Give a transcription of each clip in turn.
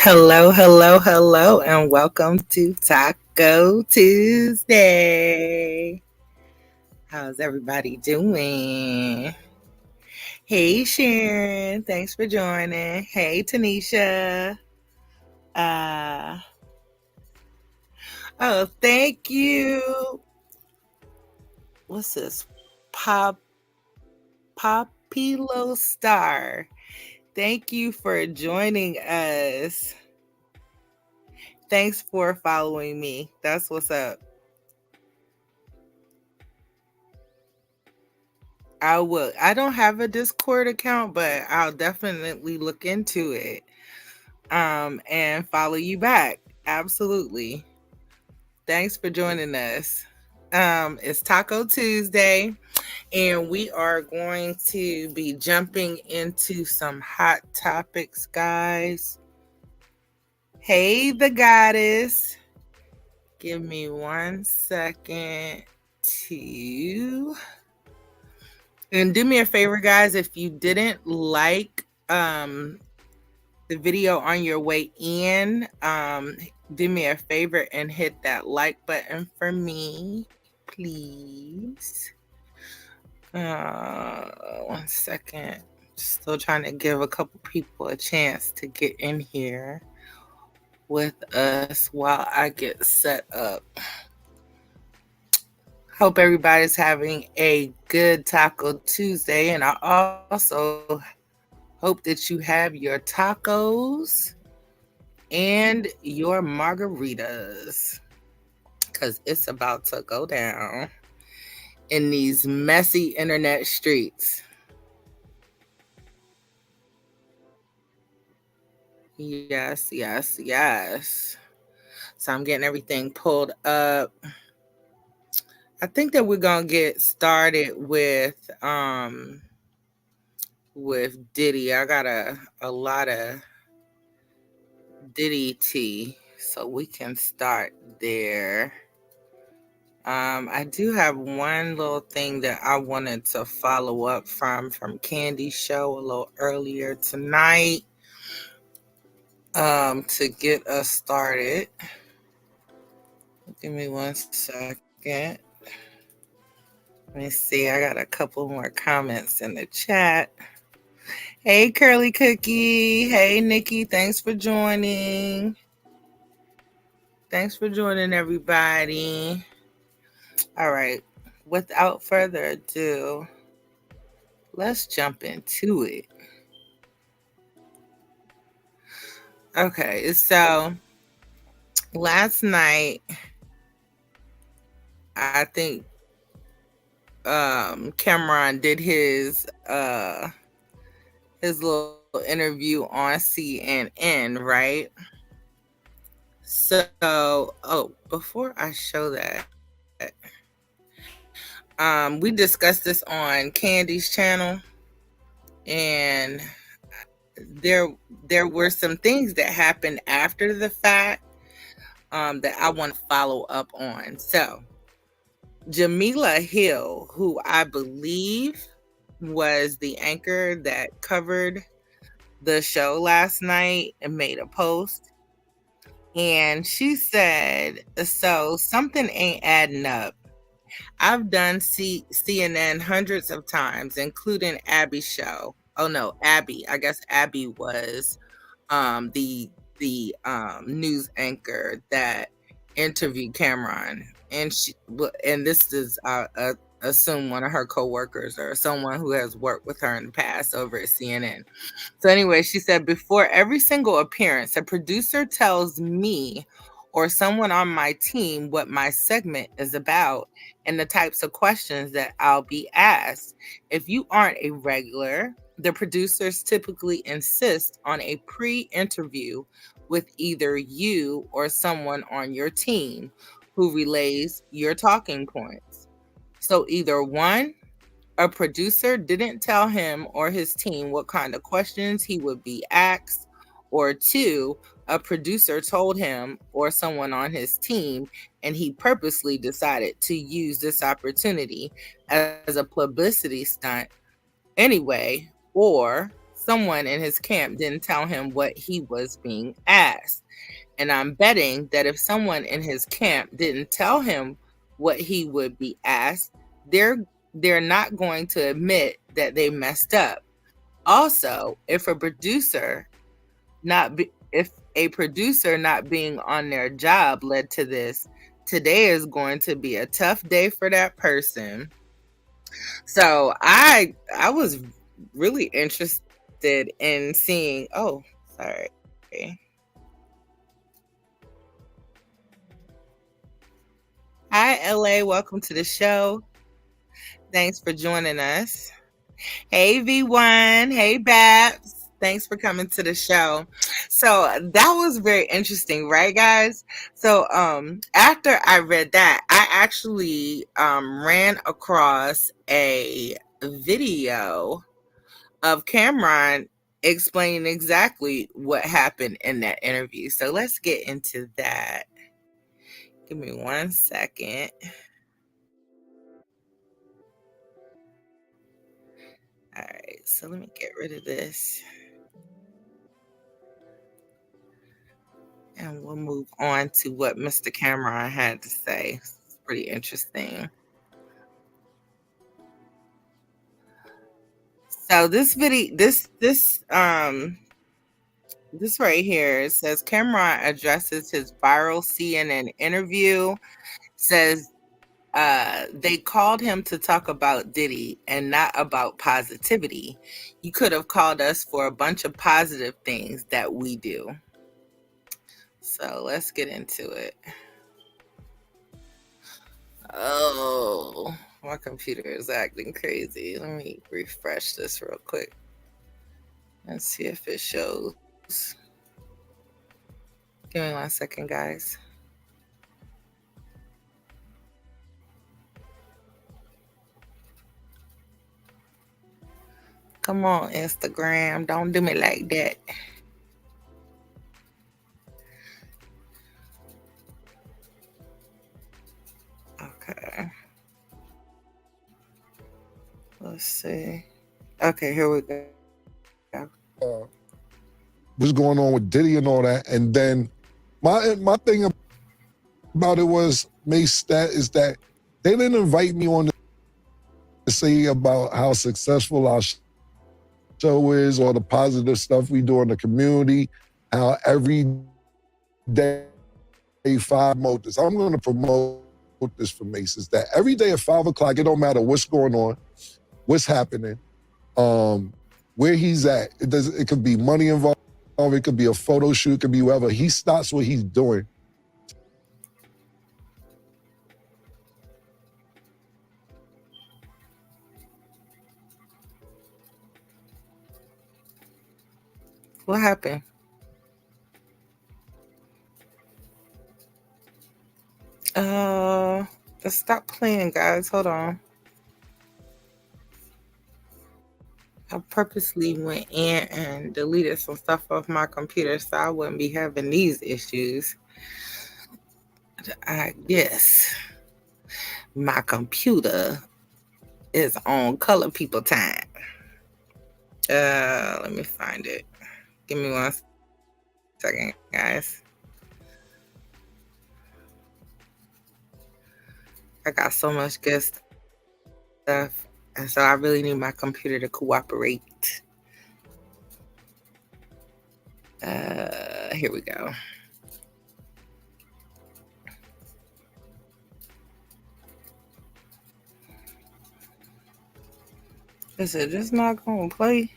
Hello, hello, hello, and welcome to Taco Tuesday. How's everybody doing? Hey, Sharon. Thanks for joining. Hey, Tanisha. Uh, thank you. What's this? Pop Popilo Star. Thank you for joining us. Thanks for following me. That's what's up. I will. I don't have a Discord account, but I'll definitely look into it. And follow you back. Absolutely. Thanks for joining us. It's Taco Tuesday, and we are going to be jumping into some hot topics, guys. Hey, the goddess. Give me 1 second to. And do me a favor, guys, if you didn't like the video on your way in, do me a favor and hit that like button for me, please. 1 second. Still trying to give a couple people a chance to get in here with us while I get set up. Hope everybody's having a good Taco Tuesday, and I also hope that you have your tacos and your margaritas, because it's about to go down in these messy internet streets. Yes, yes, yes. So I'm getting everything pulled up. I think that we're gonna get started with Diddy. I got a lot of Diddy tea, so we can start there. I do have one little thing that I wanted to follow up from Candy's show a little earlier tonight, to get us started. Give me 1 second. Let me see. I got a couple more comments in the chat. Hey, Curly Cookie. Hey, Nikki. Thanks for joining. Thanks for joining, everybody. All right. Without further ado, let's jump into it. Okay, so last night, I think Cameron did his little interview on CNN, right? So, before I show that, we discussed this on Candy's channel, and there were some things that happened after the fact that I want to follow up on. So, Jamila Hill, who I believe was the anchor that covered the show last night, and made a post. And she said, so something ain't adding up. I've done CNN hundreds of times, including Abby's show. Oh no, Abby. I guess Abby was the news anchor that interviewed Cameron, and this is assume one of her coworkers or someone who has worked with her in the past over at CNN. So anyway, she said, before every single appearance, a producer tells me or someone on my team what my segment is about and the types of questions that I'll be asked. If you aren't a regular, the producers typically insist on a pre-interview with either you or someone on your team who relays your talking points. So either one, a producer didn't tell him or his team what kind of questions he would be asked, or two, a producer told him or someone on his team, and he purposely decided to use this opportunity as a publicity stunt anyway, or someone in his camp didn't tell him what he was being asked. And I'm betting that if someone in his camp didn't tell him what he would be asked, they're they're not going to admit that they messed up. Also, if a producer not being on their job led to this, today is going to be a tough day for that person. So I was really interested in seeing. Oh, sorry. Hi, LA. Welcome to the show. Thanks for joining us. Hey, V1. Hey, Babs. Thanks for coming to the show. So that was very interesting, right, guys? So after I read that, I actually ran across a video of Cameron explaining exactly what happened in that interview. So let's get into that. Give me 1 second. All right, so let me get rid of this and we'll move on to what Mr. Cameron had to say. It's pretty interesting. So this video, this right here, it says Cameron addresses his viral CNN interview. Says they called him to talk about Diddy and not about positivity. You could have called us for a bunch of positive things that we do. So let's get into it. Oh, my computer is acting crazy. Let me refresh this real quick and see if it shows. Give me 1 second, guys. Come on, Instagram. Don't do me like that. Okay. Let's see. Okay, here we go. What's going on with Diddy and all that. And then my thing about it was, Mace, that is that they didn't invite me on to say about how successful our show is or the positive stuff we do in the community, how every day 5 this. I'm going to promote this for Mace, is that every day at 5 o'clock, it don't matter what's going on, what's happening, where he's at. It could be money involved, it could be a photo shoot, it could be whatever. He stops what he's doing. What happened? Let's stop playing, guys. Hold on. I purposely went in and deleted some stuff off my computer so I wouldn't be having these issues. I guess my computer is on color people time. Let me find it. Give me 1 second, guys. I got so much good stuff, and so I really need my computer to cooperate. Here we go. Is it just not gonna play?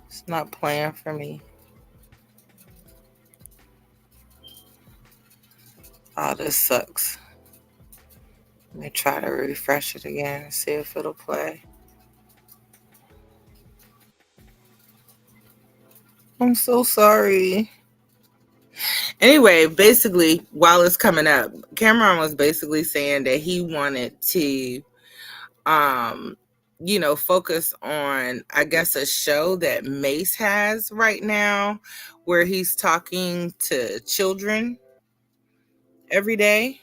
It's not playing for me. Oh, this sucks. Let me try to refresh it again and see if it'll play. I'm so sorry. Anyway, basically, while it's coming up, Cameron was basically saying that he wanted to, focus on, I guess, a show that Mace has right now where he's talking to children every day.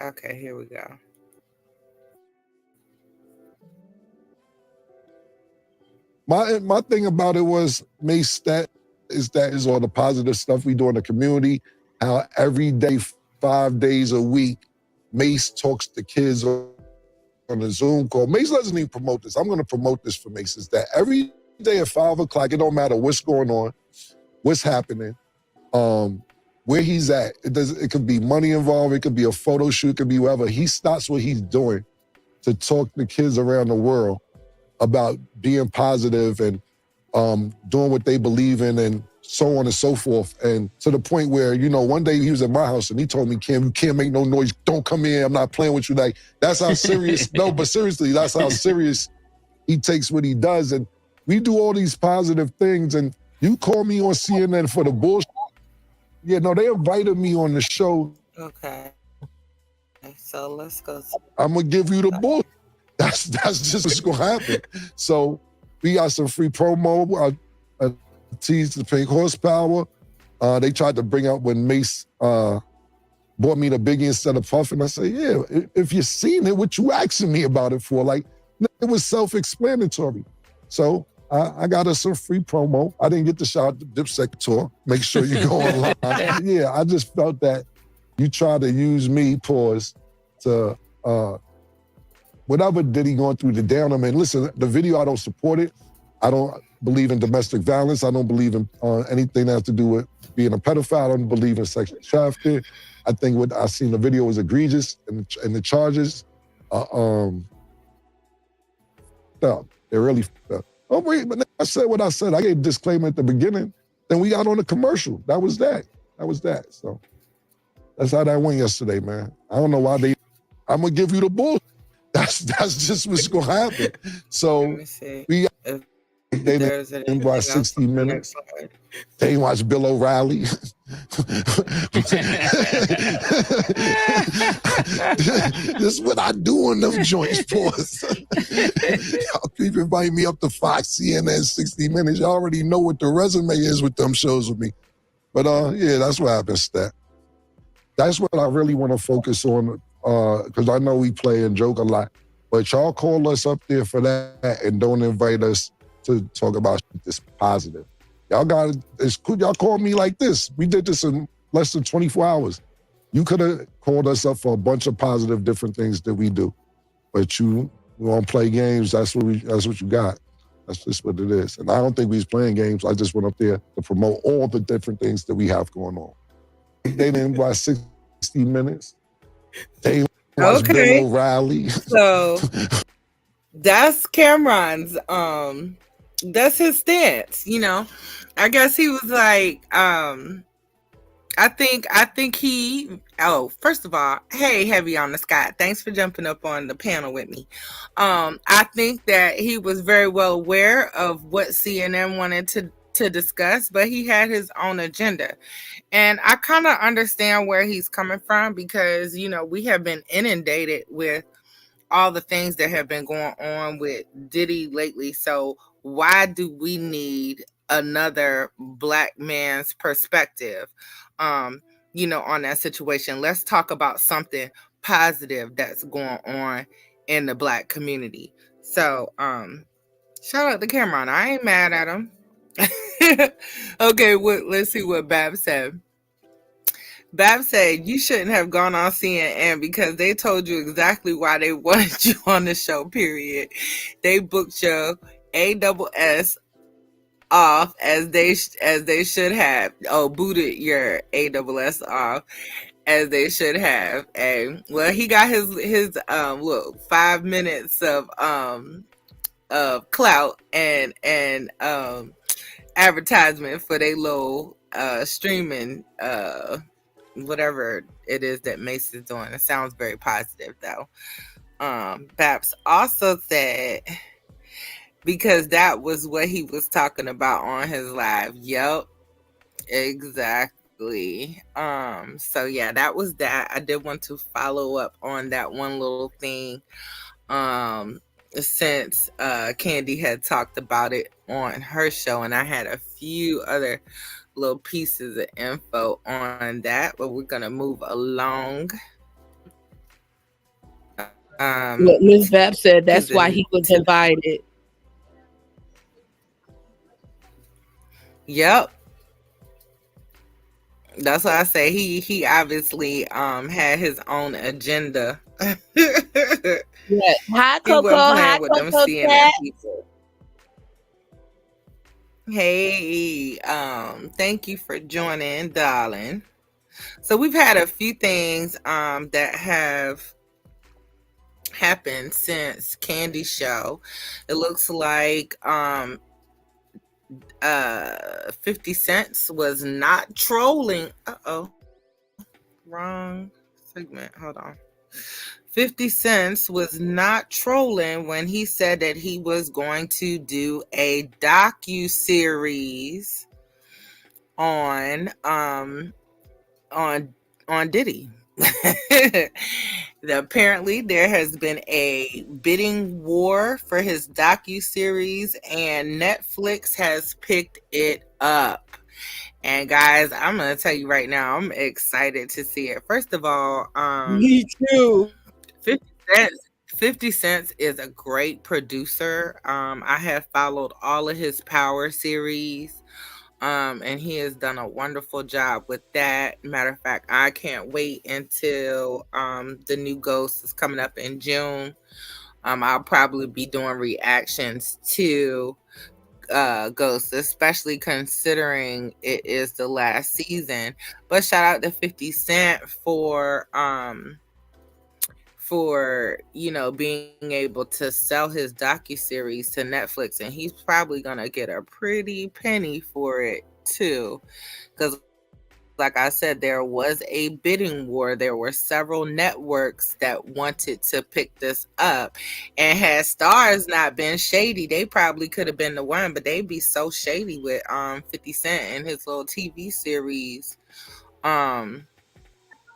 Okay, here we go. My thing about it was Mace, that is all the positive stuff we do in the community. How every day, 5 days a week, Mace talks to kids on a Zoom call. Mace doesn't even promote this. I'm going to promote this for Mace. Is that every day at 5 o'clock? It don't matter what's going on, what's happening, where he's at. It could be money involved. It could be a photo shoot. It could be whatever. He stops what he's doing to talk to kids around the world about being positive and doing what they believe in and so on and so forth. And to the point where, one day he was at my house and he told me, Kim, you can't make no noise. Don't come in. I'm not playing with you. Like, that's how serious, no, but seriously, that's how serious he takes what he does. And we do all these positive things. And you call me on CNN for the bullshit. Yeah, no, they invited me on the show. Okay. So let's go. I'm going to give you the bullshit. That's just what's going to happen. So we got some free promo. I teased the Pink Horsepower. They tried to bring up when Mace bought me the Biggie instead of Puff. And I said, yeah, if you've seen it, what you asking me about it for? Like, it was self-explanatory. So I got us some free promo. I didn't get to shout out the Dipset tour. Make sure you go online. Yeah, I just felt that you try to use me, to whatever Diddy going through the down. I mean, listen, the video, I don't support it. I don't believe in domestic violence. I don't believe in anything that has to do with being a pedophile. I don't believe in sexual trafficking. I think what I seen the video was egregious and the charges. No, they're really. Oh wait, but I said what I said. I gave a disclaimer at the beginning. Then we got on the commercial. That was that. So that's how that went yesterday, man. I don't know why I'm gonna give you the bull. That's just what's gonna happen. So we they didn't by 60 minutes. They watch Bill O'Reilly. This is what I do on them joints, boys. Y'all keep inviting me up to Fox, CNN, 60 Minutes. Y'all already know what the resume is with them shows with me. But yeah, that's what happens, Stat. That's what I really want to focus on, because I know we play and joke a lot. But y'all call us up there for that and don't invite us to talk about this positive. It's cool. Y'all called me like this. We did this in less than 24 hours. You could have called us up for a bunch of positive different things that we do. But you want to play games, that's what you got. That's just what it is. And I don't think we was playing games. I just went up there to promote all the different things that we have going on. They didn't by 60 minutes. They watched Bill O'Reilly. So that's Cameron's that's his stance, I guess he was like, I think he, first of all, hey, Heavy on the Sky, thanks for jumping up on the panel with me. I think that he was very well aware of what CNN wanted to discuss, but he had his own agenda. And I kind of understand where he's coming from because, we have been inundated with all the things that have been going on with Diddy lately. So why do we need another black man's perspective, on that situation? Let's talk about something positive that's going on in the black community. So, shout out to Cameron. I ain't mad at him. Okay, let's see what Bab said. Bab said, you shouldn't have gone on CNN because they told you exactly why they wanted you on the show, period. They booked your ASS off as they should have. Oh, booted your ASS off as they should have. And well, he got his 5 minutes of clout and advertisement for their little streaming whatever it is that Mace is doing. It sounds very positive though. Babs also said, because that was what he was talking about on his live. Yep, exactly. So yeah, that was that. I did want to follow up on that one little thing. Since Candy had talked about it on her show, and I had a few other little pieces of info on that, but we're gonna move along. Um, What Miss Bab said, to that's why the he was to the invited. yep. That's why I say he obviously had his own agenda. Yeah. Hi, He wasn't Coco. Hi, playing with them Coco CNN Cat. people. Hey, thank you for joining, darling. So we've had a few things that have happened since Candy Show. It looks like 50 Cents was not trolling. Uh-oh. Wrong segment. Hold on. 50 Cents was not trolling when he said that he was going to do a docu-series on on on Diddy. Apparently, there has been a bidding war for his docu series, and Netflix has picked it up. And guys, I'm gonna tell you right now, I'm excited to see it. First of all, Me too. 50 Cent. 50 Cent is a great producer. I have followed all of his Power series. And he has done a wonderful job with that. Matter of fact, I can't wait until the new Ghost is coming up in June. I'll probably be doing reactions to Ghost, especially considering it is the last season. But shout out to 50 Cent for being able to sell his docu-series to Netflix, and he's probably gonna get a pretty penny for it too, because like I said, there was a bidding war. There were several networks that wanted to pick this up, and had Stars not been shady, they probably could have been the one, but they'd be so shady with 50 Cent and his little TV series. um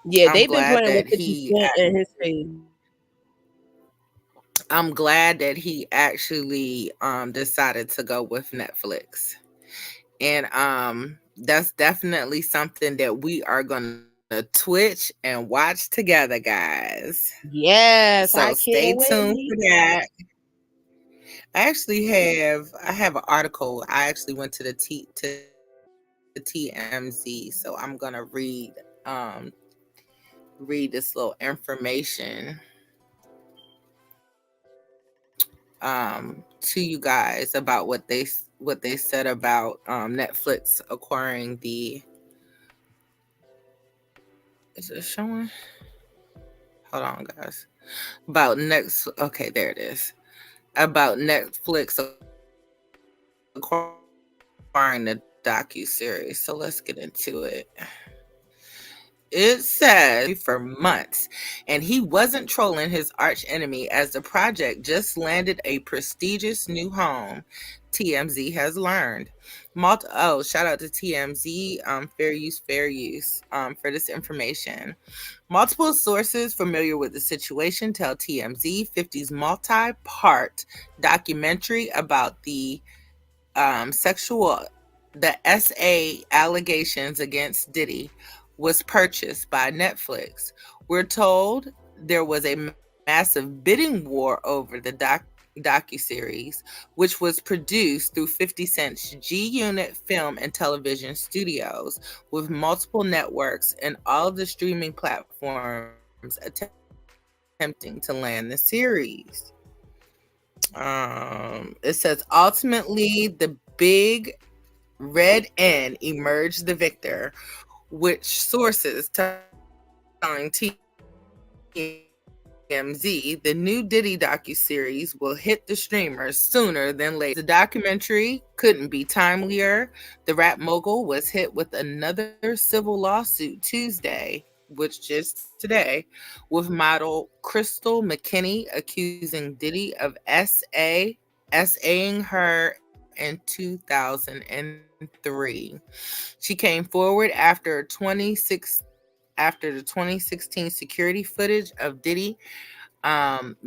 Yeah, I'm they've been glad playing with that 50 he Cent and his face. I'm glad that he actually decided to go with Netflix. And that's definitely something that we are gonna twitch and watch together, guys. Yes, So I stay can't tuned for wait. that. I have an article. I actually went to TMZ, so I'm gonna read this little information to you guys about what they said about Netflix acquiring the. Is it showing? Hold on, guys. About next. Okay, there it is. About Netflix acquiring the docu series. So let's get into it. It says for months, and he wasn't trolling his arch enemy as the project just landed a prestigious new home. TMZ has learned. Shout out to TMZ, fair use, for this information. Multiple sources familiar with the situation tell TMZ 50's multi-part documentary about sexual the SA allegations against Diddy was purchased by Netflix. We're told there was a massive bidding war over the docuseries, which was produced through 50 Cent's G Unit Film and Television Studios, with multiple networks and all of the streaming platforms attempting to land the series. It says ultimately the big Red N emerged the victor, which sources telling TMZ the new Diddy docuseries will hit the streamers sooner than later. The documentary couldn't be timelier. The rap mogul was hit with another civil lawsuit Tuesday, which just today, with model Crystal McKinney accusing Diddy of SAing her in 2003. She came forward after the 2016 security footage of Diddy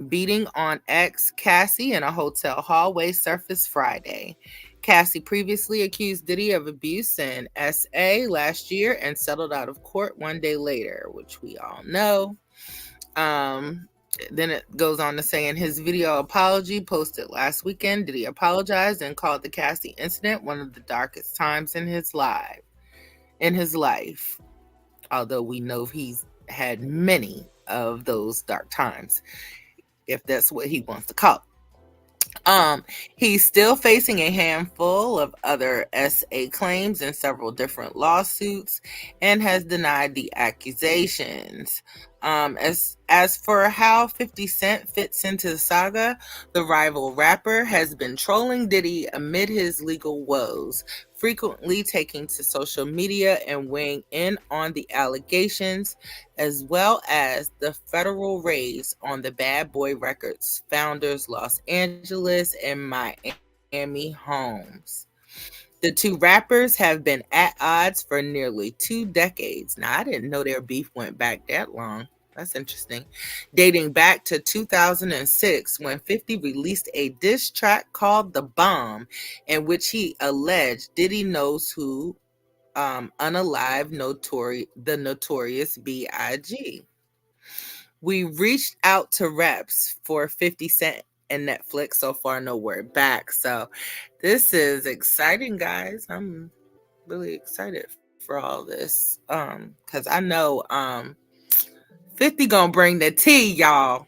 beating on ex Cassie in a hotel hallway surfaced Friday. Cassie previously accused Diddy of abuse in SA last year and settled out of court one day later, which we all know. Um, Then it goes on to say in his video apology posted last weekend, Diddy apologized and called the Cassie incident one of the darkest times in his life. Although we know he's had many of those dark times, if that's what he wants to call it. He's still facing a handful of other SA claims in several different lawsuits and has denied the accusations. As for how 50 Cent fits into the saga, the rival rapper has been trolling Diddy amid his legal woes, frequently taking to social media and weighing in on the allegations, as well as the federal raids on the Bad Boy Records founders' Los Angeles and Miami homes. The two rappers have been at odds for nearly 2 decades. Now, I didn't know their beef went back that long. That's interesting. Dating back to 2006 when 50 released a diss track called The Bomb, in which he alleged Diddy knows who unalive the notorious B.I.G. We reached out to reps for 50 Cent and Netflix. So far, no word back. So this is exciting, guys. I'm really excited for all this. Because I know 50 gonna bring the tea, y'all.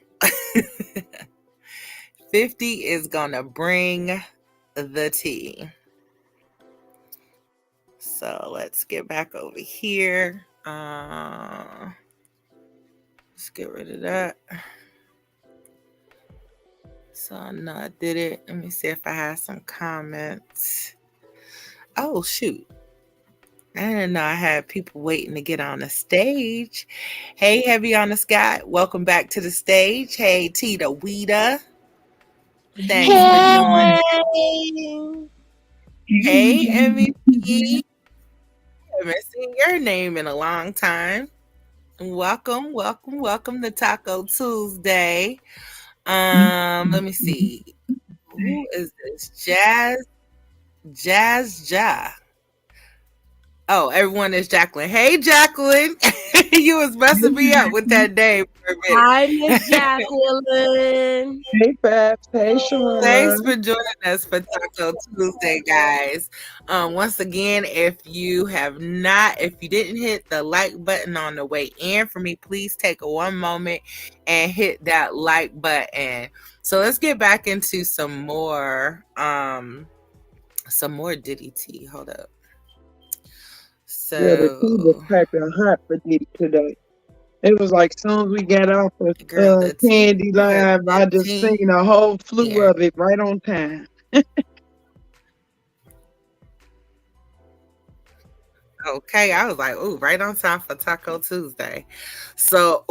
50 is gonna bring the tea. So let's get back over here. Let's get rid of that. So I know I did it. Let me see if I have some comments. Oh, shoot. I didn't know I had people waiting to get on the stage. Hey, Heavy on the Sky. Welcome back to the stage. Hey, Tita Weeda. Thanks for joining. Hey, MVP. I haven't seen your name in a long time. Welcome to Taco Tuesday. Let me see. Who is this? Jazz Ja. Oh, everyone is Jacqueline. Hey, Jacqueline. You was messing me up with that name for a minute. Hi, Miss Jacqueline. Hey, Babs. Hey, Shawana. Thanks for joining us for Taco Tuesday, guys. Once again, if you didn't hit the like button on the way in for me, please take one moment and hit that like button. So let's get back into some more Diddy tea. Hold up. So Yeah, the tea was piping hot for Diddy today. It was like as soon as we got off of Candy Live, I just seen a whole slew of it right on time. Okay, I was like, ooh, right on time for Taco Tuesday. So,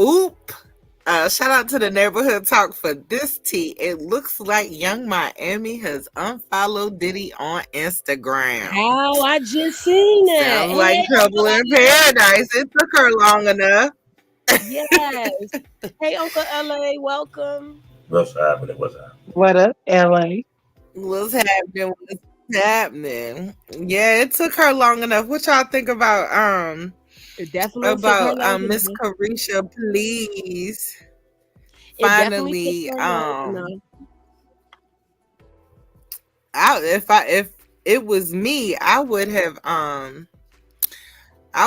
shout out to the Neighborhood Talk for this tea. It looks like Young Miami has unfollowed Diddy on Instagram. Oh, I just seen it. Sounds like Trouble in Paradise. It took her long enough. Yes. Hey, Uncle LA, welcome. What's happening? What up, LA? What's happening? Yeah, it took her long enough. What y'all think about Miss Carisha, please? Finally, if it was me, I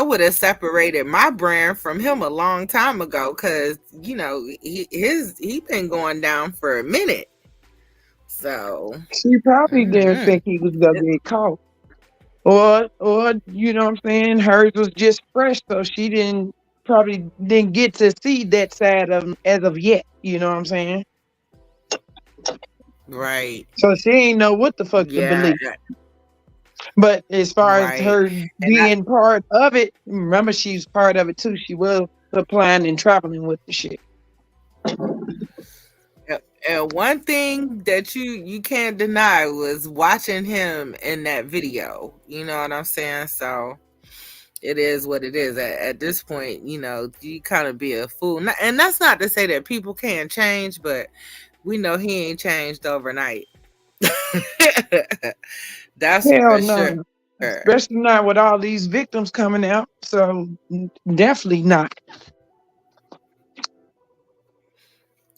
would have separated my brand from him a long time ago, because he been going down for a minute. So she probably didn't think he was gonna get caught, or you know what I'm saying. Hers was just fresh, so she probably didn't get to see that side of him as of yet. You know what I'm saying? Right. So she ain't know what the fuck to believe. But as far as her being part of it, remember she's part of it too. She was supplying and traveling with the shit. And one thing that you can't deny was watching him in that video. You know what I'm saying? So it is what it is. At this point, you kind of be a fool. And that's not to say that people can't change, but we know he ain't changed overnight. That's Hell for no. sure. Especially not with all these victims coming out. So definitely not.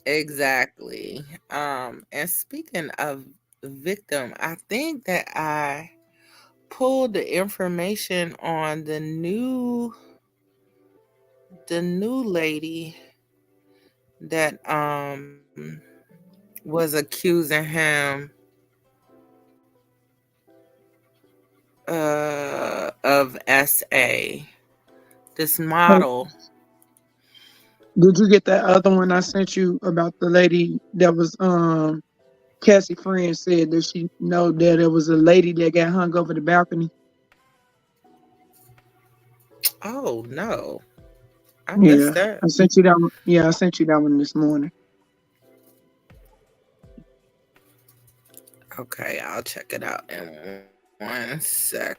Exactly. And speaking of victim, I think that I pulled the information on the new lady that was accusing him of SA. This Oh, model. did you get that other one I sent you about the lady that was Cassie friend said that she know that it was a lady that got hung over the balcony? Oh no, I missed Yeah, that. I sent you that one. Yeah, I sent you that one this morning. Okay, I'll check it out in 1 second.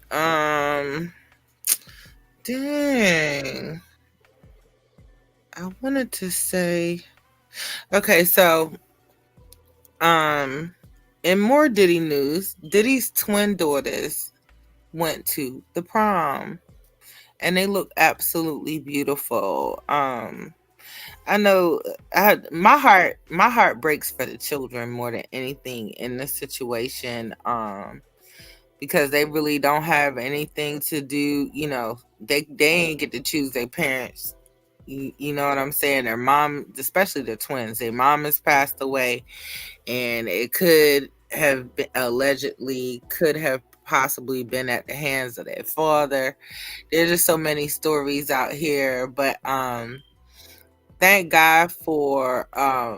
Um, dang. I wanted to say, okay, so um, in more Diddy news, Diddy's twin daughters went to the prom, and they look absolutely beautiful. I know my heart breaks for the children more than anything in this situation. Because they really don't have anything to do. They ain't get to choose their parents. You know what I'm saying? Their mom, especially the twins, their mom has passed away, and it could have been, allegedly could have possibly been at the hands of their father. There's just so many stories out here, but thank God for all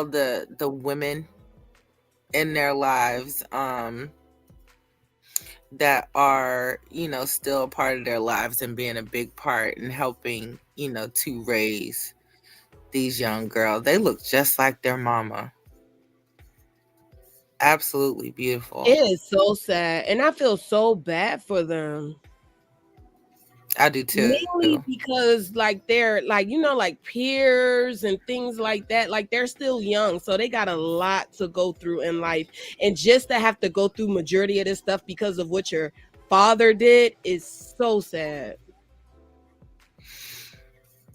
the women in their lives that are still a part of their lives and being a big part in helping to raise these young girls. They look just like their mama. Absolutely beautiful. It is so sad, and I feel so bad for them. I do too. Mainly because like they're like like peers and things like that, like they're still young, so they got a lot to go through in life, and just to have to go through majority of this stuff because of what your father did is so sad.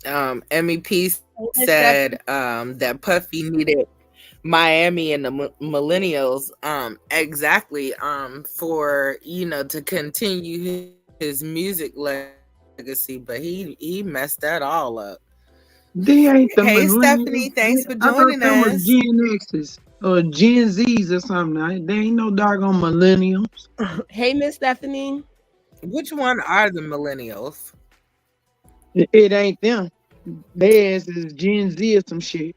MEP Hey, Stephanie. said that Puffy needed Miami and the millennials exactly for to continue his music legacy, but he messed that all up. They ain't the Hey Stephanie, millennials. thanks for I thought joining they were us. Gen X's or Gen Z's or something. They ain't no doggone millennials. Hey, Miss Stephanie. Which one are the millennials? It ain't them. Their ass is Gen Z or some shit.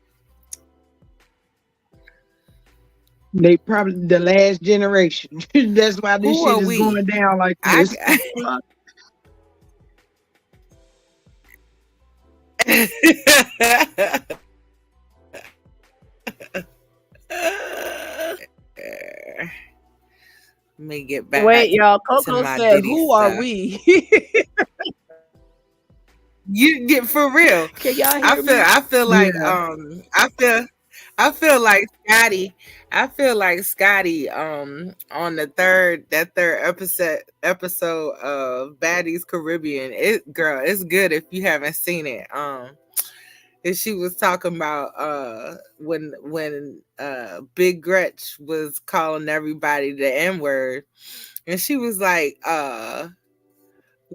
They probably the last generation. That's why this Who shit are is we? going down like I this. Let me get back Wait, y'all. to Coco my said, Diddy "Who are stuff. we?" You get for real. Can y'all I hear feel me? I feel like Yeah. I feel like Scotty. I feel like Scotty on that third episode of Baddies Caribbean. It's good if you haven't seen it. And she was talking about when Big Gretch was calling everybody the N-word, and she was like,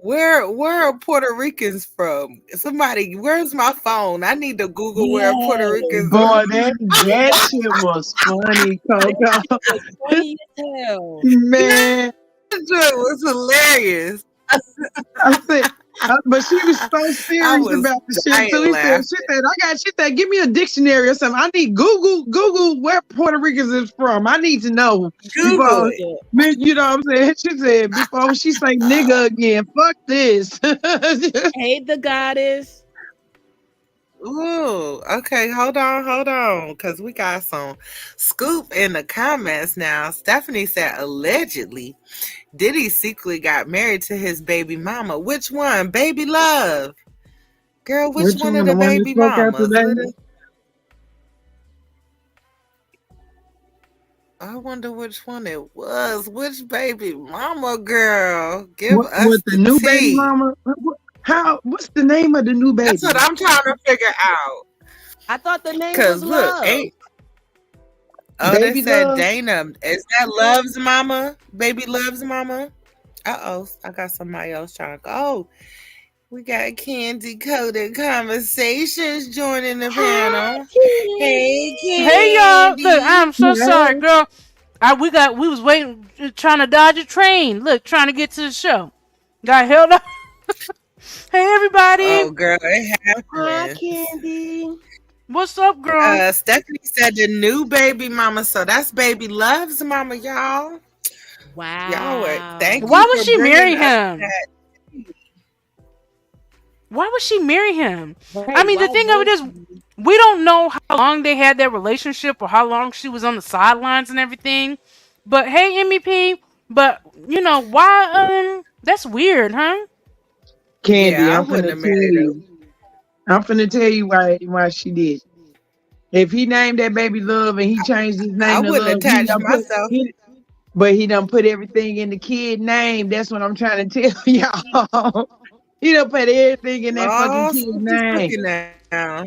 where are Puerto Ricans from? Somebody, where's my phone? I need to Google where Puerto Yes. Ricans are. Boy, that shit was funny, That Coco. shit was funny as hell. Man, That joke was hilarious. I said, but she was so I serious was about the shit dying too. laughing. She said, give me a dictionary or something. I need Google where Puerto Ricans is from. I need to know Google before, it. you know what I'm saying? She said, before she say nigga again, fuck this. Hey, the goddess. Ooh, okay, hold on, because we got some scoop in the comments now. Stephanie said allegedly Diddy secretly got married to his baby mama. Which one? Baby Love. Girl, which Which one of one? the The one that baby spoke after mamas? that? I wonder which one it was. Which baby mama, girl? Give What us the the new baby tea. mama? What's the name of the new That's baby? what I'm trying to figure out. I thought the name Cause was look, Love. they Baby said Love. Dana. Is that Love's mama? Baby Love's mama? I got somebody else trying to go. Oh, we got Candy Coded Conversations joining the panel. Hey, Candy. Hey y'all! Look, I'm so sorry, girl. We was waiting, trying to dodge a train. Look, trying to get to the show. Got held up. Hey everybody! Oh, girl, it Hi, happened. Candy. What's up, girl? Stephanie said the new baby mama, so that's Baby Love's mama, y'all. Wow. Y'all were thank you Why would for she bringing marry up him? that. Why would she marry him? Right, I mean, the why thing of it would is, she? we don't know how long they had their relationship or how long she was on the sidelines and everything. But hey, MEP, but you know why? That's weird, huh? Candy, Yeah, I I'm wouldn't finna have tell married her. you. I'm finna tell you why she did. If he named that baby Love and he changed his I name to wouldn't Love, he attach done put myself. but he done put everything in the kid name. That's what I'm trying to tell y'all. He done put everything in that fucking Oh, kid's so she's name. cooking now.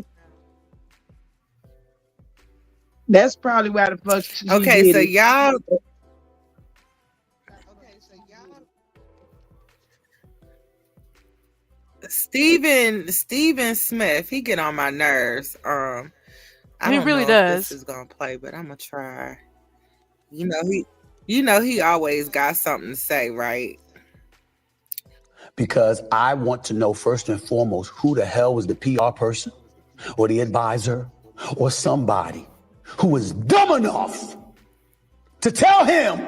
That's probably why the fuck she Okay, did so it. y'all. Steven Smith, he get on my nerves. I He don't really know if this does. is gonna play, but I'm gonna try. You know he always got something to say, right? Because I want to know first and foremost who the hell was the PR person or the advisor or somebody who was dumb enough to tell him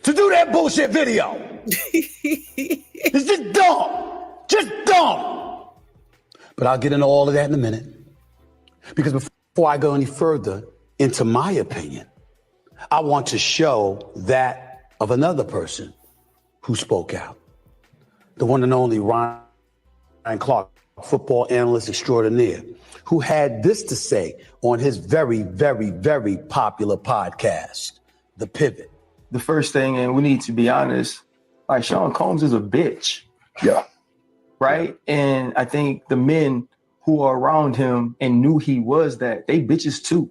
to do that bullshit video. It's just dumb. Just dumb. But I'll get into all of that in a minute. Because before I go any further into my opinion, I want to show that of another person who spoke out. The one and only Ryan Clark, football analyst extraordinaire, who had this to say on his very, very, very popular podcast, The Pivot. The first thing, and we need to be honest, like Sean Combs is a bitch. Yeah. Right? And I think the men who are around him and knew he was that, they bitches too.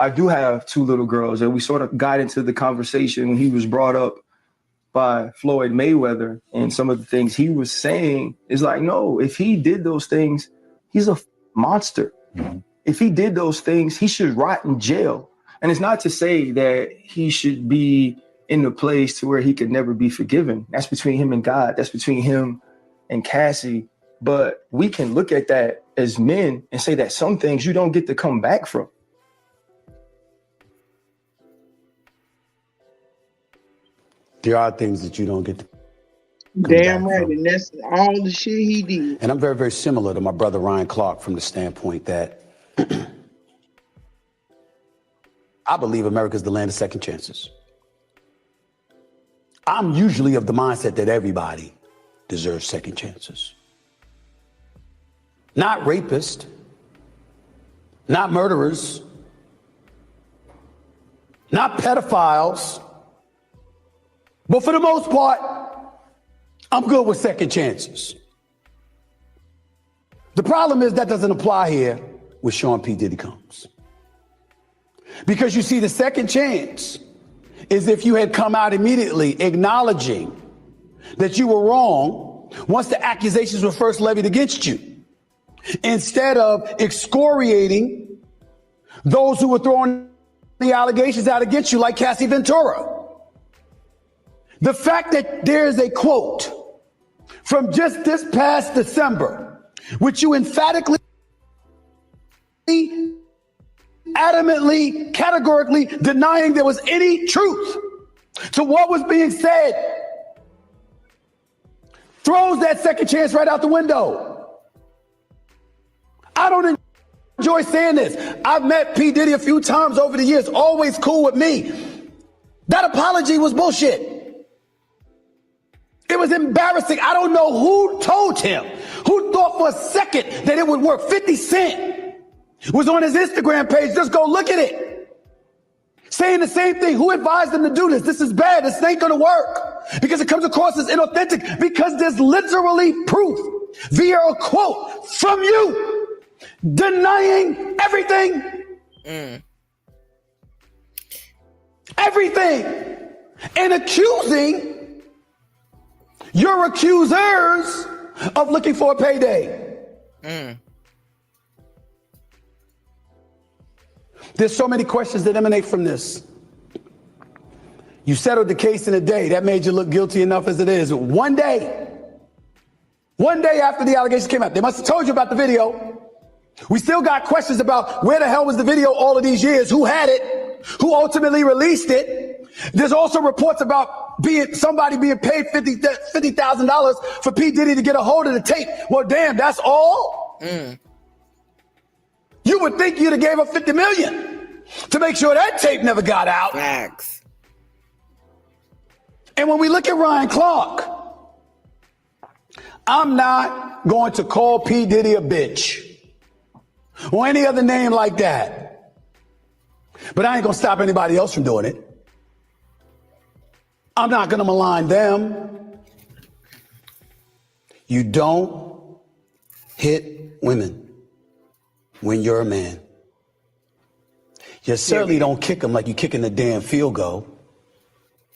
I do have two little girls, and we sort of got into the conversation when he was brought up by Floyd Mayweather, and some of the things he was saying is like, no, if he did those things, he's a monster. Mm-hmm. If he did those things, he should rot in jail. And it's not to say that he should be in the place to where he could never be forgiven. That's between him and God. That's between him and Cassie. But we can look at that as men and say that some things you don't get to come back from. There are things that you don't get to Damn right, and that's all the shit he did. And I'm very, very similar to my brother Ryan Clark from the standpoint that I believe America's the land of second chances. I'm usually of the mindset that everybody deserves second chances. Not rapists, not murderers, not pedophiles, but for the most part, I'm good with second chances. The problem is that doesn't apply here with Sean P. Diddy Combs. Because you see, the second chance is if you had come out immediately acknowledging that you were wrong once the accusations were first levied against you, instead of excoriating those who were throwing the allegations out against you, like Cassie Ventura. The fact that there is a quote from just this past December, which you emphatically, adamantly, categorically denying there was any truth to what was being said, throws that second chance right out the window. I don't enjoy saying this. I've met P. Diddy a few times over the years, always cool with me. That apology was bullshit. It was embarrassing. I don't know who told him, who thought for a second that it would work. 50 Cent was on his Instagram page. Just go look at it. Saying the same thing. Who advised him to do this? This is bad. This ain't going to work. because it comes across as inauthentic, because there's literally proof via a quote from you denying everything. Everything. And accusing your accusers of looking for a payday. There's so many questions that emanate from this. You settled the case in a day. That made you look guilty enough as it is. One day after the allegations came out, they must have told you about the video. We still got questions about where the hell was the video all of these years? Who had it? Who ultimately released it? There's also reports about somebody being paid $50,000 for P. Diddy to get a hold of the tape. Well, damn, that's all? You would think you'd have gave her $50 million to make sure that tape never got out. Facts. And when we look at Ryan Clark, I'm not going to call P. Diddy a bitch or any other name like that. But I ain't going to stop anybody else from doing it. I'm not going to malign them. You don't hit women when you're a man. You certainly don't kick them like you're kicking the damn field goal.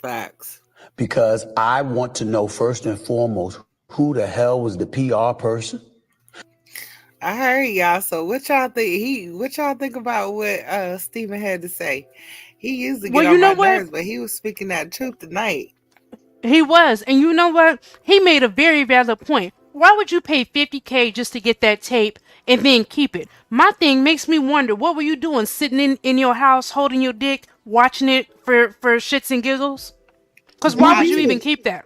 Facts. Because I want to know first and foremost, who the hell was the PR person? I heard y'all. So what y'all think? What y'all think about what Stephen had to say? He used to get on my nerves, but he was speaking that truth tonight. He was, and you know what? He made a very valid point. Why would you pay $50K just to get that tape and then keep it? My thing makes me wonder, what were you doing, sitting in your house holding your dick, watching it for shits and giggles? Because why would you even keep that?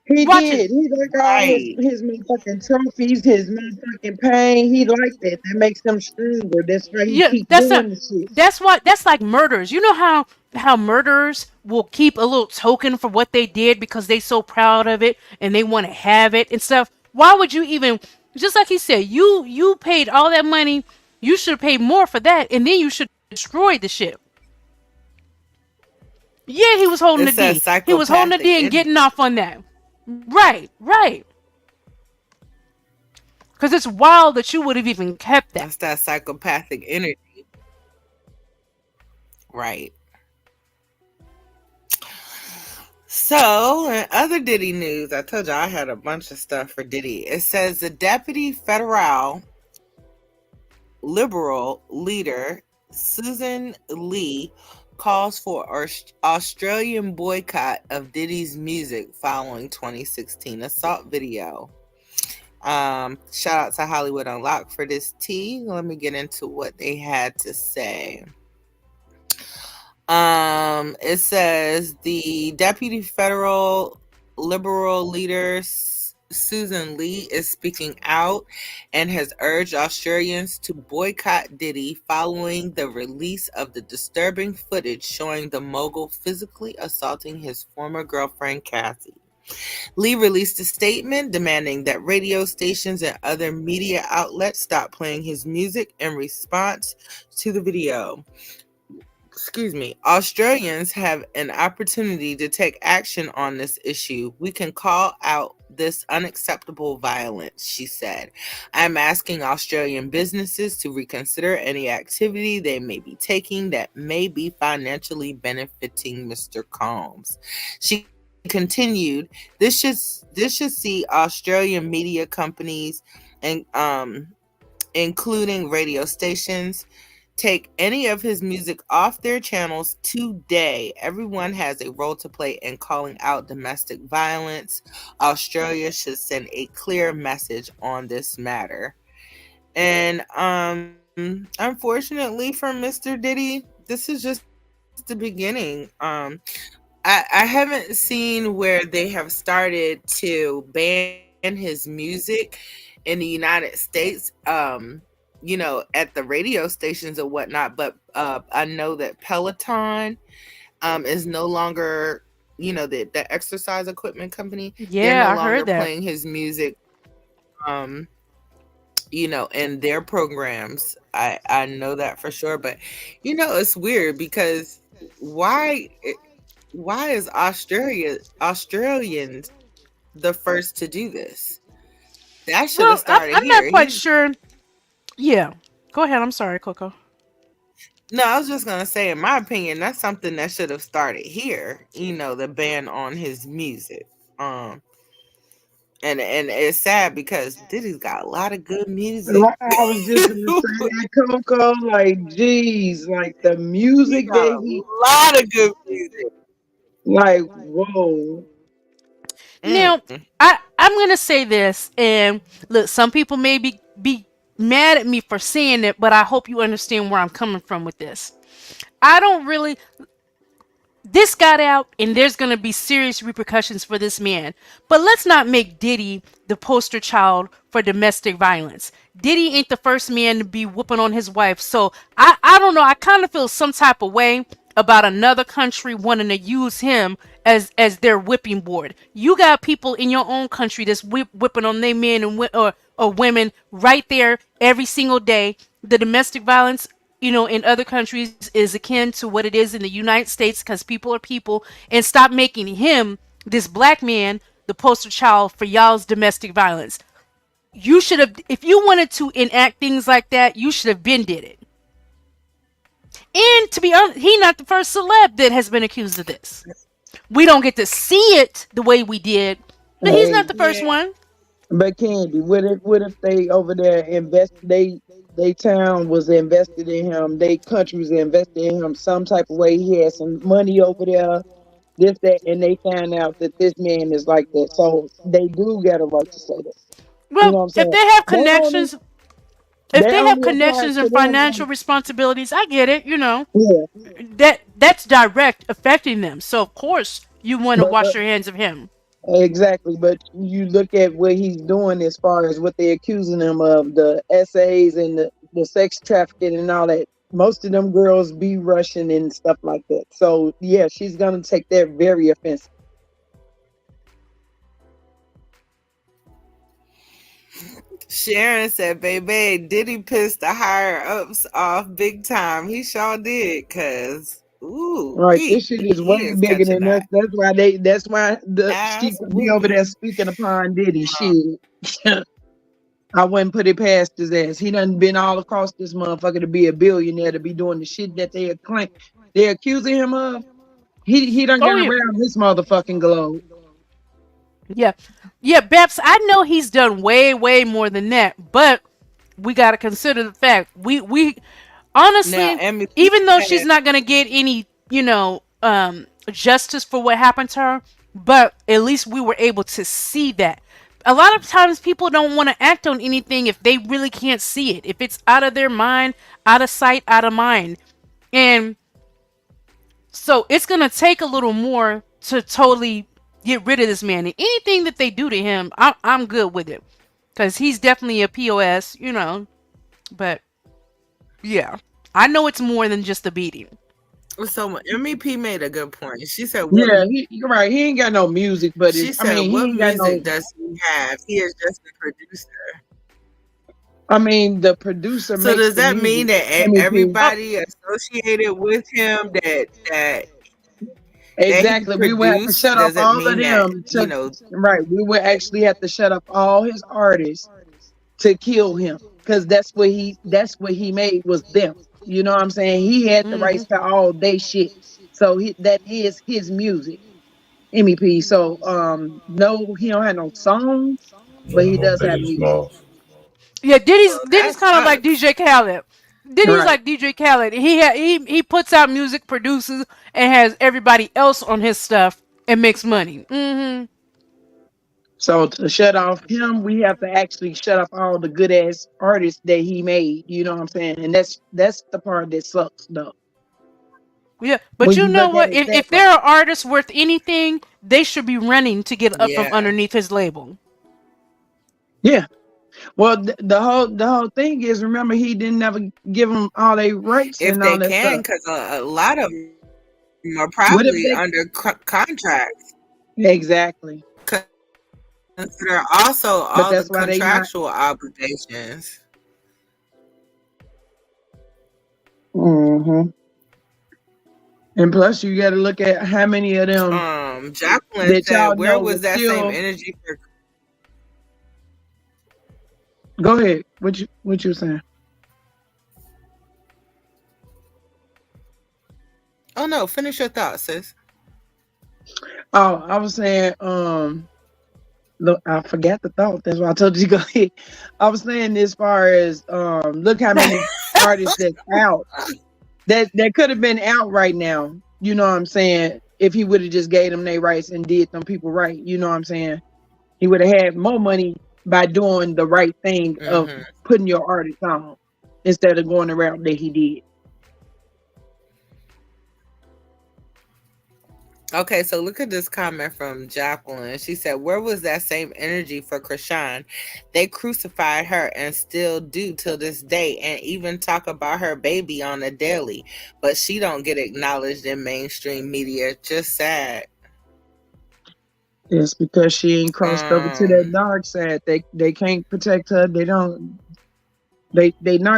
He did. He liked all his motherfucking trophies, his motherfucking pain. He liked that. That makes him stronger. That's why he keep doing the shit. That's like murderers. You know how murderers will keep a little token for what they did because they so proud of it and they want to have it and stuff. Why would you even, just like he said, you paid all that money, you should have paid more for that, and then you should destroy the shit. Yeah, he was holding the D. He was holding the D and getting off on that. Right. Because it's wild that you would have even kept that. That's that psychopathic energy. Right. So, in other Diddy news, I told you I had a bunch of stuff for Diddy. It says the deputy federal liberal leader, Susan Lee, calls for Australian boycott of Diddy's music following 2016 assault video. Shout out to Hollywood Unlocked for this tea. Let me get into what they had to say. It says the deputy federal liberal leader Susan Lee is speaking out and has urged Australians to boycott Diddy following the release of the disturbing footage showing the mogul physically assaulting his former girlfriend Cassie. Lee released a statement demanding that radio stations and other media outlets stop playing his music in response to the video. Australians have an opportunity to take action on this issue. We can call out this unacceptable violence, she said. I'm asking Australian businesses to reconsider any activity they may be taking that may be financially benefiting Mr. Combs. She continued, this should see Australian media companies and including radio stations take any of his music off their channels today. Everyone has a role to play in calling out domestic violence. Australia should send a clear message on this matter. And unfortunately for Mr. Diddy, this is just the beginning. I haven't seen where they have started to ban his music in the United States. At the radio stations or whatnot, but I know that Peloton is no longer, the exercise equipment company. Yeah, I heard that. Playing his music, in their programs. I know that for sure, but it's weird because why? why is Australians the first to do this? That should have Well, started I'm not here. quite sure. Yeah. Go ahead. I'm sorry, Coco. No, I was just gonna say, in my opinion, that's something that should have started here. You know, the ban on his music. Um, and it's sad because Diddy's got a lot of good music. Like, I was just gonna say that, Coco. Like, geez, like the He music got that a he, lot of good music. like, whoa. Now, Mm. I'm gonna say this, and look, some people may be mad at me for saying it, but I hope you understand where I'm coming from with this. I don't really. This got out, and there's gonna be serious repercussions for this man. But let's not make Diddy the poster child for domestic violence. Diddy ain't the first man to be whooping on his wife, so I don't know. I kind of feel some type of way about another country wanting to use him as their whipping board. You got people in your own country that's whipping on their men and or women right there every single day. The domestic violence, in other countries is akin to what it is in the United States, because people are people, and stop making him, this black man, the poster child for y'all's domestic violence. You should have, if you wanted to enact things like that, you should have been did it. And to be honest, he not the first celeb that has been accused of this. We don't get to see it the way we did, but he's Hey, not the first one. but Candy, what if they over there they town was invested in him, they country was invested in him some type of way. He had some money over there, this, that, and they found out that this man is like that. So they do get a right to say that. You Well, know what I'm if saying? they have That only connections, if that they have only applies connections to and financial them. responsibilities, I get it. Yeah, That's direct affecting them. So of course you want to but wash your hands of him. exactly. But you look at what he's doing as far as what they're accusing him of, the essays and the sex trafficking and all that. Most of them girls be Russian and stuff like that. So yeah, she's gonna take that very offensive. Sharon said, "Baby, Diddy pissed the higher ups off big time. He sure did, cause Right, this shit is he way is bigger catching than us. that That's why she ass could be over whooping." there speaking upon Diddy shit. I wouldn't put it past his ass. He done been all across this motherfucker to be a billionaire, to be doing the shit that they're accusing him of. He done Oh got yeah, around this motherfucking globe. yeah, yeah. Babs, I know he's done way more than that, but we got to consider the fact we Now, honestly, MEP even though she's said, not gonna get any justice for what happened to her, but at least we were able to see that. A lot of times people don't want to act on anything if they really can't see it, if it's out of their mind, out of sight, out of mind. And so it's gonna take a little more to totally get rid of this man. And anything that they do to him, I'm good with it, because he's definitely a POS. But yeah, I know it's more than just a beating. so MEP made a good point. She said, Yeah, you're right. He ain't got no music, but she said, he what ain't got no. music does he have? He is just a producer. The producer So makes does the that mean music. that MEP. Oh, everybody associated with him that he Exactly. We would have to produced, shut off does it all of mean that, them. Right. We would actually have to shut up all his artists to kill him, because that's what he made was them. You know what I'm saying? He had the hmm rights to all they shit. So that is his music, MEP. So no, he don't have no songs, but Yeah, he no does have Biggie music. Smalls. Yeah, Diddy's well, Diddy's that kind of like sucks. DJ Khaled. Diddy's Right. like DJ Khaled. He puts out music, produces, and has everybody else on his stuff and makes money. So to shut off him, we have to actually shut off all the good ass artists that he made. You know what I'm saying? And that's the part that sucks though. Yeah, but When you you know look at what? it that If way. there are artists worth anything, they should be running to get up from Yeah. underneath his label. Yeah. Well, the whole thing is, remember, he didn't never give them all their rights If and they all that can, stuff. because a lot of them are What if probably they under contract. exactly? Because there are also But all the that's why they not. contractual obligations. Hmm. And plus, you got to look at how many of them Jacqueline that y'all said, where know was was that same still. energy for Go ahead. What you saying? Oh no, finish your thoughts, sis. Oh, I was saying, look, I forgot the thought. That's why I told you to go ahead. I was saying as far as look how many artists that's out that could have been out right now. You know what I'm saying? If he would have just gave them their rights and did them people right, you know what I'm saying? He would have had more money by doing the right thing of putting your artist on instead of going the route that he did. Okay, so look at this comment from Jacqueline. She said, where was that same energy for Krishan? They crucified her and still do till this day, and even talk about her baby on a daily, but she don't get acknowledged in mainstream media. Just sad. It's because she ain't crossed over to that dark side. They can't protect her. They not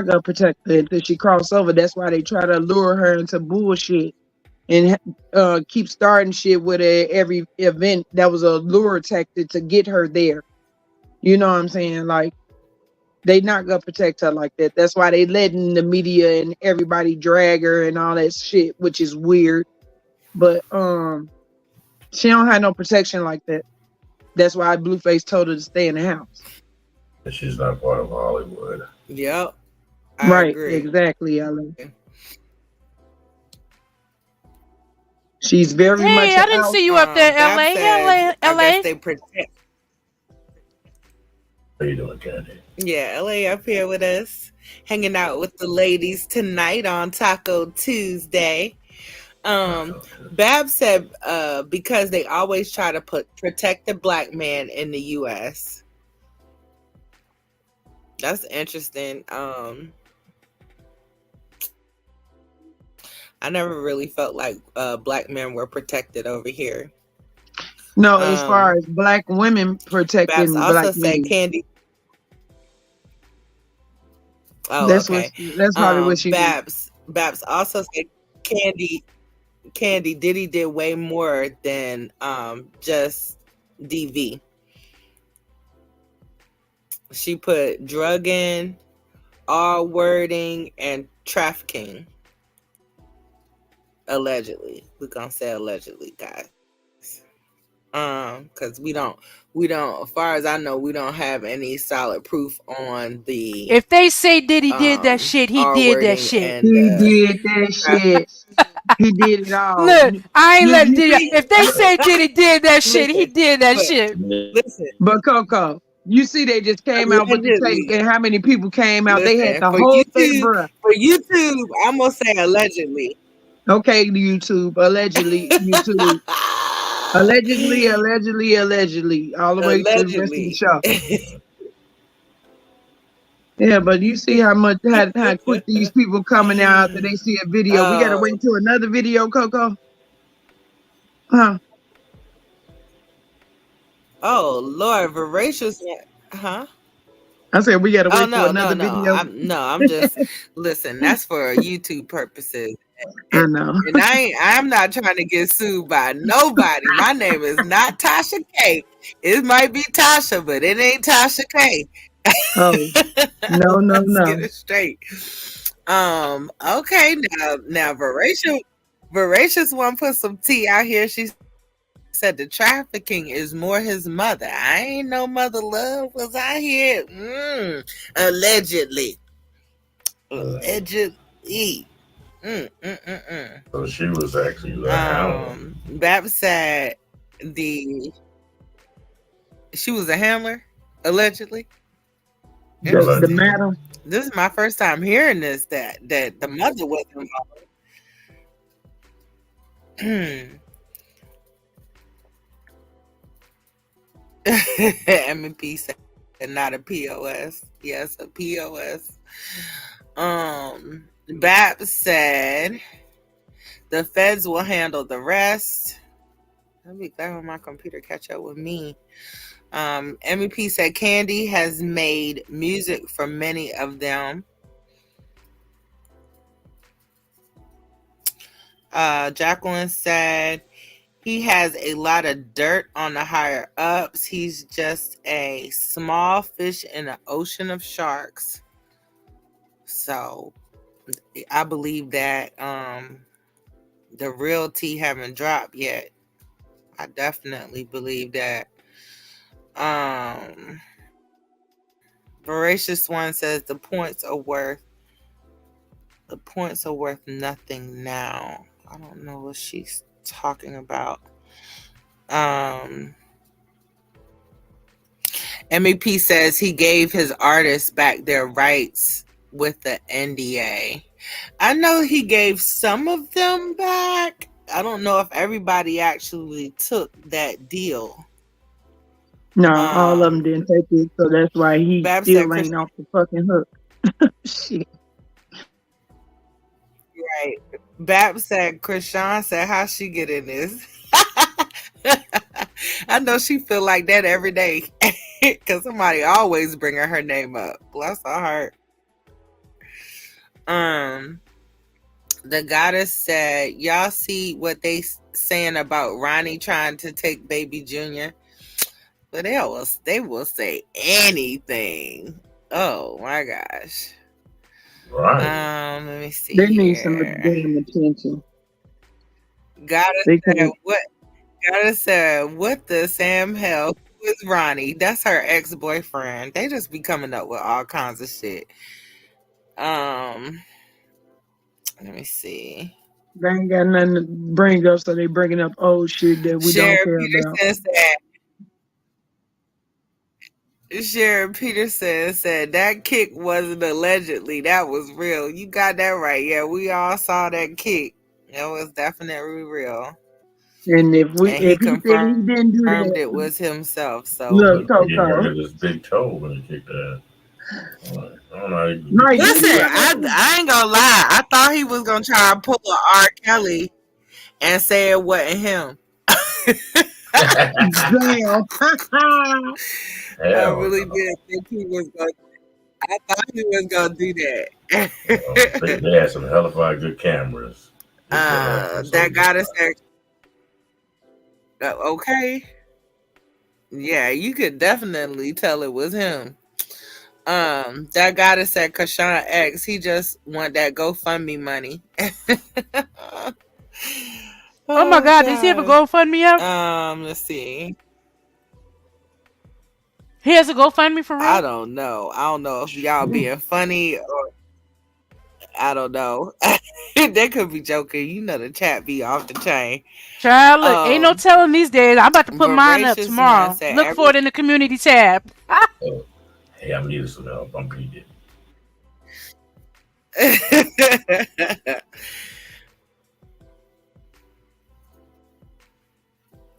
gonna protect her until she cross over. That's why they try to lure her into bullshit and keep starting shit with every event that was a lure tactic to get her there. You know what I'm saying? Like, they not gonna protect her like that. That's why they letting the media and everybody drag her and all that shit, which is weird. But she don't have no protection like that. That's why Blueface told her to stay in the house. She's not part of Hollywood. Yep. I agree. Exactly, Ellen. She's very much. Hey, I didn't see you up there, LA. I LA. guess they protect. How you doing, Candy? Yeah, LA up here with us, hanging out with the ladies tonight on Taco Tuesday. Bab said because they always try to protect the black man in the US. That's interesting. I never really felt like black men were protected over here. No, as far as black women protecting Babs black also said men. Candy. Oh, that's okay. That's probably what she Babs also said Candy Diddy did way more than just DV. She put drugging, all wording, and trafficking. Allegedly. We're gonna say allegedly, guys. Because we don't, as far as I know, we don't have any solid proof on the. If they say Diddy did that shit, he did that shit. He did that shit. He did it all. Look, I ain't letting Diddy. If they say Diddy did that shit, he did that shit. Listen. But Coco, you see they just came out with the tape, and how many people came out? They had the whole thing, bro. For YouTube, I'm gonna say allegedly. Okay, YouTube, allegedly, YouTube. Allegedly, all the way to the rest of the show. Yeah, but you see how quick these people coming out after they see a video. We gotta wait till another video, Coco. Huh? Oh Lord, voracious. Huh? I said we gotta wait for another video. I'm just listen. That's for YouTube purposes. I know. And I'm not trying to get sued by nobody. My name is not Tasha K. It might be Tasha, but it ain't Tasha K. Oh, no. Let's get it straight. Okay, now Voracious one put some tea out here. She said the trafficking is more his mother. I ain't no mother love was out here. Allegedly. So she was actually the handler. Bab said she was a handler, allegedly. The madam. This is my first time hearing this, that the mother was involved. M&P said not a POS. Yes, a POS. Bab said the feds will handle the rest. I'll be glad when my computer catch up with me. MEP said Candy has made music for many of them. Jacqueline said he has a lot of dirt on the higher ups. He's just a small fish in an ocean of sharks. So I believe that the real tea haven't dropped yet. I definitely believe that. Voracious One says the points are worth nothing now. I don't know what she's talking about. MEP says he gave his artists back their rights with the NDA. I know he gave some of them back. I don't know if everybody actually took that deal. No, all of them didn't take it, so that's why he Babs still said ain't off the fucking hook. Shit. Right. Babs said, Krishan said, how she get in this? I know she feel like that every day because somebody always bringing her name up. Bless her heart. The goddess said, y'all see what they saying about Ronnie trying to take Baby Junior? But they will say anything. Oh my gosh. Right. Let me see. They need some damn attention. Goddess said, what the Sam hell? Who is Ronnie? That's her ex-boyfriend. They just be coming up with all kinds of shit. Let me see. They ain't got nothing to bring up, so they bringing up old shit that we don't care about. Sharon Peterson said that kick wasn't allegedly. That was real. You got that right. Yeah, we all saw that kick. It was definitely real. And if he confirmed he didn't do that, it was himself. So look, he hurt his big toe when he kicked that. Right. Listen, I ain't gonna lie. I thought he was gonna try to pull a R. Kelly and say it wasn't him. Damn. I really did think he was gonna. I thought he was gonna do that. They had some hella good cameras. That gotta say, okay. Yeah, you could definitely tell it was him. That gotta say, Krishan X, he just want that GoFundMe money. Oh my God, does he have a GoFundMe up? Let's see. He has a GoFundMe for real? I don't know. I don't know if y'all being funny or I don't know. They could be joking. You know the chat be off the chain. Child, look, ain't no telling these days. I'm about to put mine up tomorrow. Look for it in the community tab. Hey, I'm needing some help. I'm bleeding.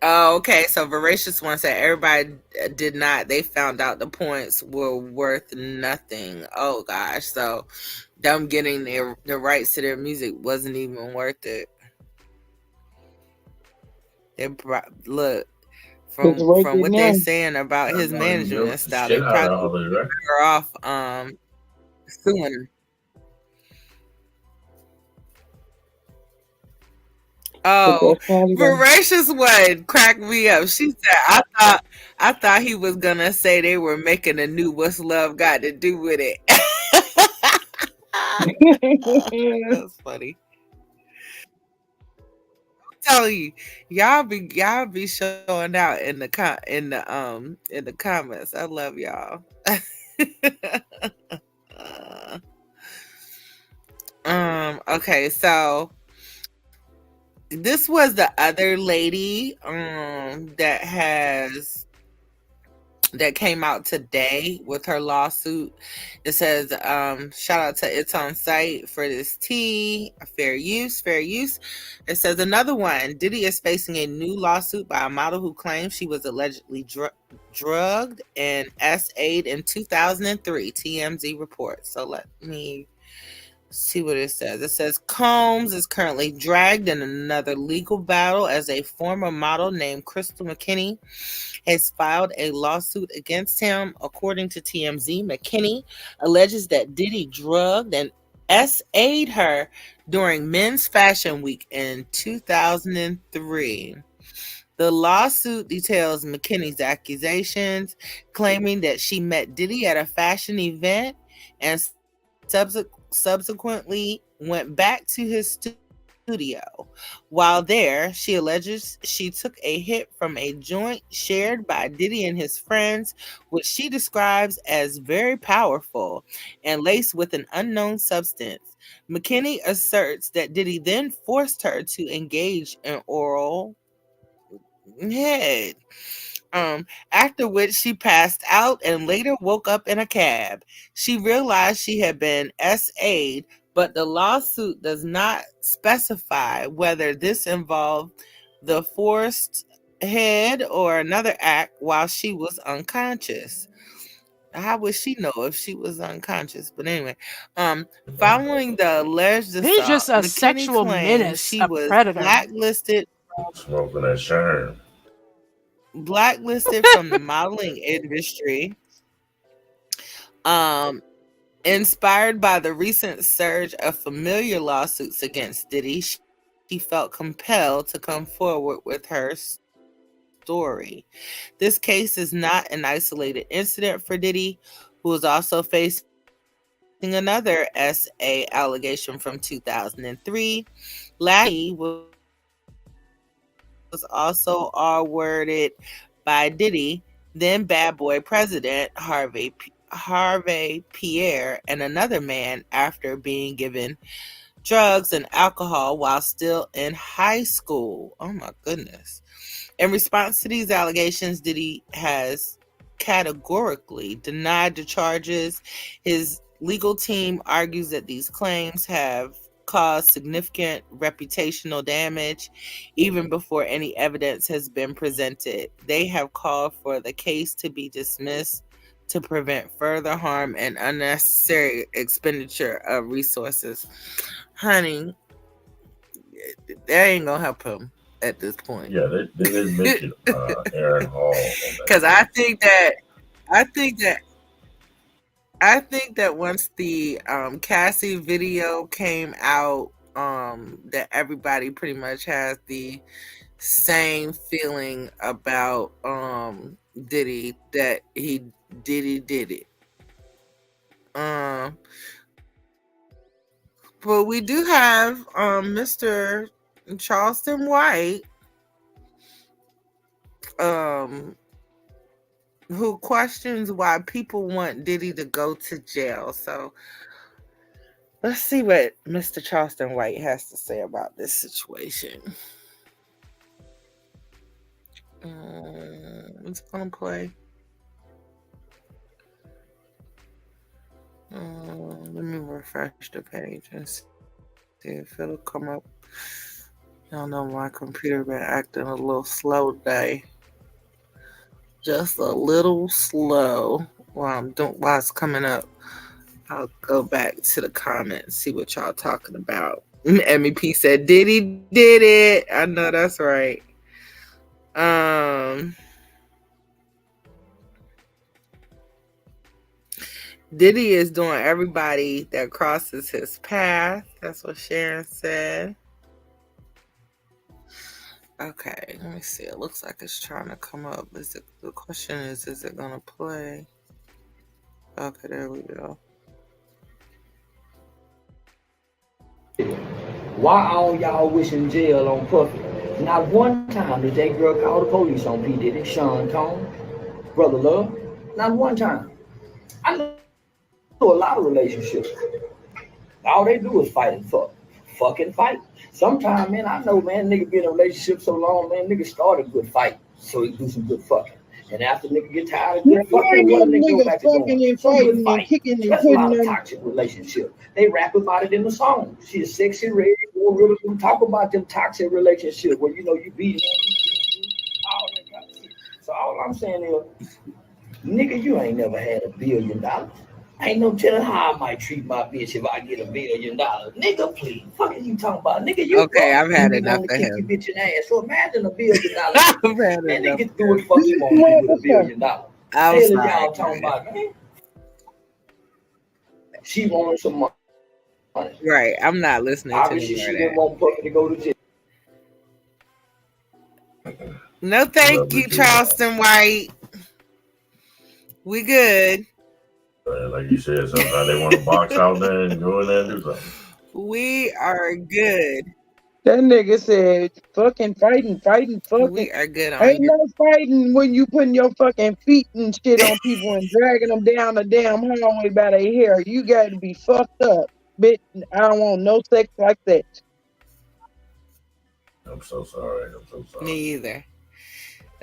Oh, okay. So Voracious One said everybody did not. They found out the points were worth nothing. Oh gosh. So them getting the rights to their music wasn't even worth it. Look from what they're saying about his management style, they probably better off suing him. Oh, Voracious One cracked me up. She said, I thought he was gonna say they were making a new What's Love Got to Do with It. That's funny. I'm telling you, y'all be showing out in the comments. I love y'all. Okay, so this was the other lady that came out today with her lawsuit. It says shout out to It's On Site for this tea. Fair use. It says another one. Diddy is facing a new lawsuit by a model who claims she was allegedly drugged and SA'd in 2003. TMZ reports. So let me see what it says. It says Combs is currently dragged in another legal battle as a former model named Crystal McKinney has filed a lawsuit against him. According to TMZ, McKinney alleges that Diddy drugged and SA'd her during Men's Fashion Week in 2003. The lawsuit details McKinney's accusations, claiming that she met Diddy at a fashion event and subsequently went back to his studio. While there, she alleges she took a hit from a joint shared by Diddy and his friends, which she describes as very powerful and laced with an unknown substance. McKinney asserts that Diddy then forced her to engage in oral head. After which she passed out and later woke up in a cab. She realized she had been SA'd, but the lawsuit does not specify whether this involved the forced head or another act while she was unconscious. How would she know if she was unconscious? But anyway, following the alleged He's assault, just a McKinney sexual claims menace, she a was predator. Smoking that shine. blacklisted from the modeling industry. Inspired by the recent surge of familiar lawsuits against Diddy, she felt compelled to come forward with her story. This case is not an isolated incident for Diddy, who is also facing another SA allegation from 2003. Lassie was also R-worded by Diddy, then Bad Boy president Harvey Pierre, and another man after being given drugs and alcohol while still in high school. Oh my goodness. In response to these allegations, Diddy has categorically denied the charges. His legal team argues that these claims have caused significant reputational damage even before any evidence has been presented. They have called for the case to be dismissed to prevent further harm and unnecessary expenditure of resources. Honey, that ain't gonna help him at this point. Yeah, they didn't mention Aaron Hall. Because I think that once the Cassie video came out, that everybody pretty much has the same feeling about Diddy, that he did it. But we do have Mr. Charleston White, who questions why people want Diddy to go to jail. So let's see what Mr. Charleston White has to say about this situation. It's gonna play. Let me refresh the page and see if it'll come up. Y'all know my computer been acting a little slow today. Just a little slow while it's coming up. I'll go back to the comments, see what y'all talking about. MEP said Diddy did it. I know that's right. Diddy is doing everybody that crosses his path. That's what Sharon said. Okay, let me see. It looks like it's trying to come up. The question is it gonna play? Okay, there we go. Why all y'all wishing jail on Puffy? Not one time did that girl call the police on P. Diddy, Sean Combs, Brother Love. Not one time. I know a lot of relationships. All they do is fight and fuck. Fucking fight. Sometimes, man, I know, man, nigga be in a relationship so long, man, nigga start a good fight so he do some good fucking. And after nigga get tired of good fucking, what nigga go back to doing? Some good fight. That's a lot of toxic relationship. They rap about it in the song. She's sexy, ready, really talk about them toxic relationships where you know you beat him, all that kind of shit. So all I'm saying is, nigga, you ain't never had $1 billion. Ain't no telling how I might treat my bitch if I get $1 billion. Nigga, please. Fuck are you talking about? Nigga, you okay, I've had enough of him. Your bitch in the ass. So imagine $1 billion. Man, nigga do what fuck you want to do with $1 billion. I'm sorry, y'all talking about, man. She wanted some money. Right. I'm not listening to Obviously, any she more of didn't that. want Puffy to go to jail. No, thank you, Charleston White. We good. Like you said, sometimes they want to box out there and go in there and do something. We are good. That nigga said, fucking fighting. We are good on Ain't your no fighting when you putting your fucking feet and shit on people and dragging them down the damn hallway by their hair. You got to be fucked up. Bitch, I don't want no sex like that. I'm so sorry. Me either.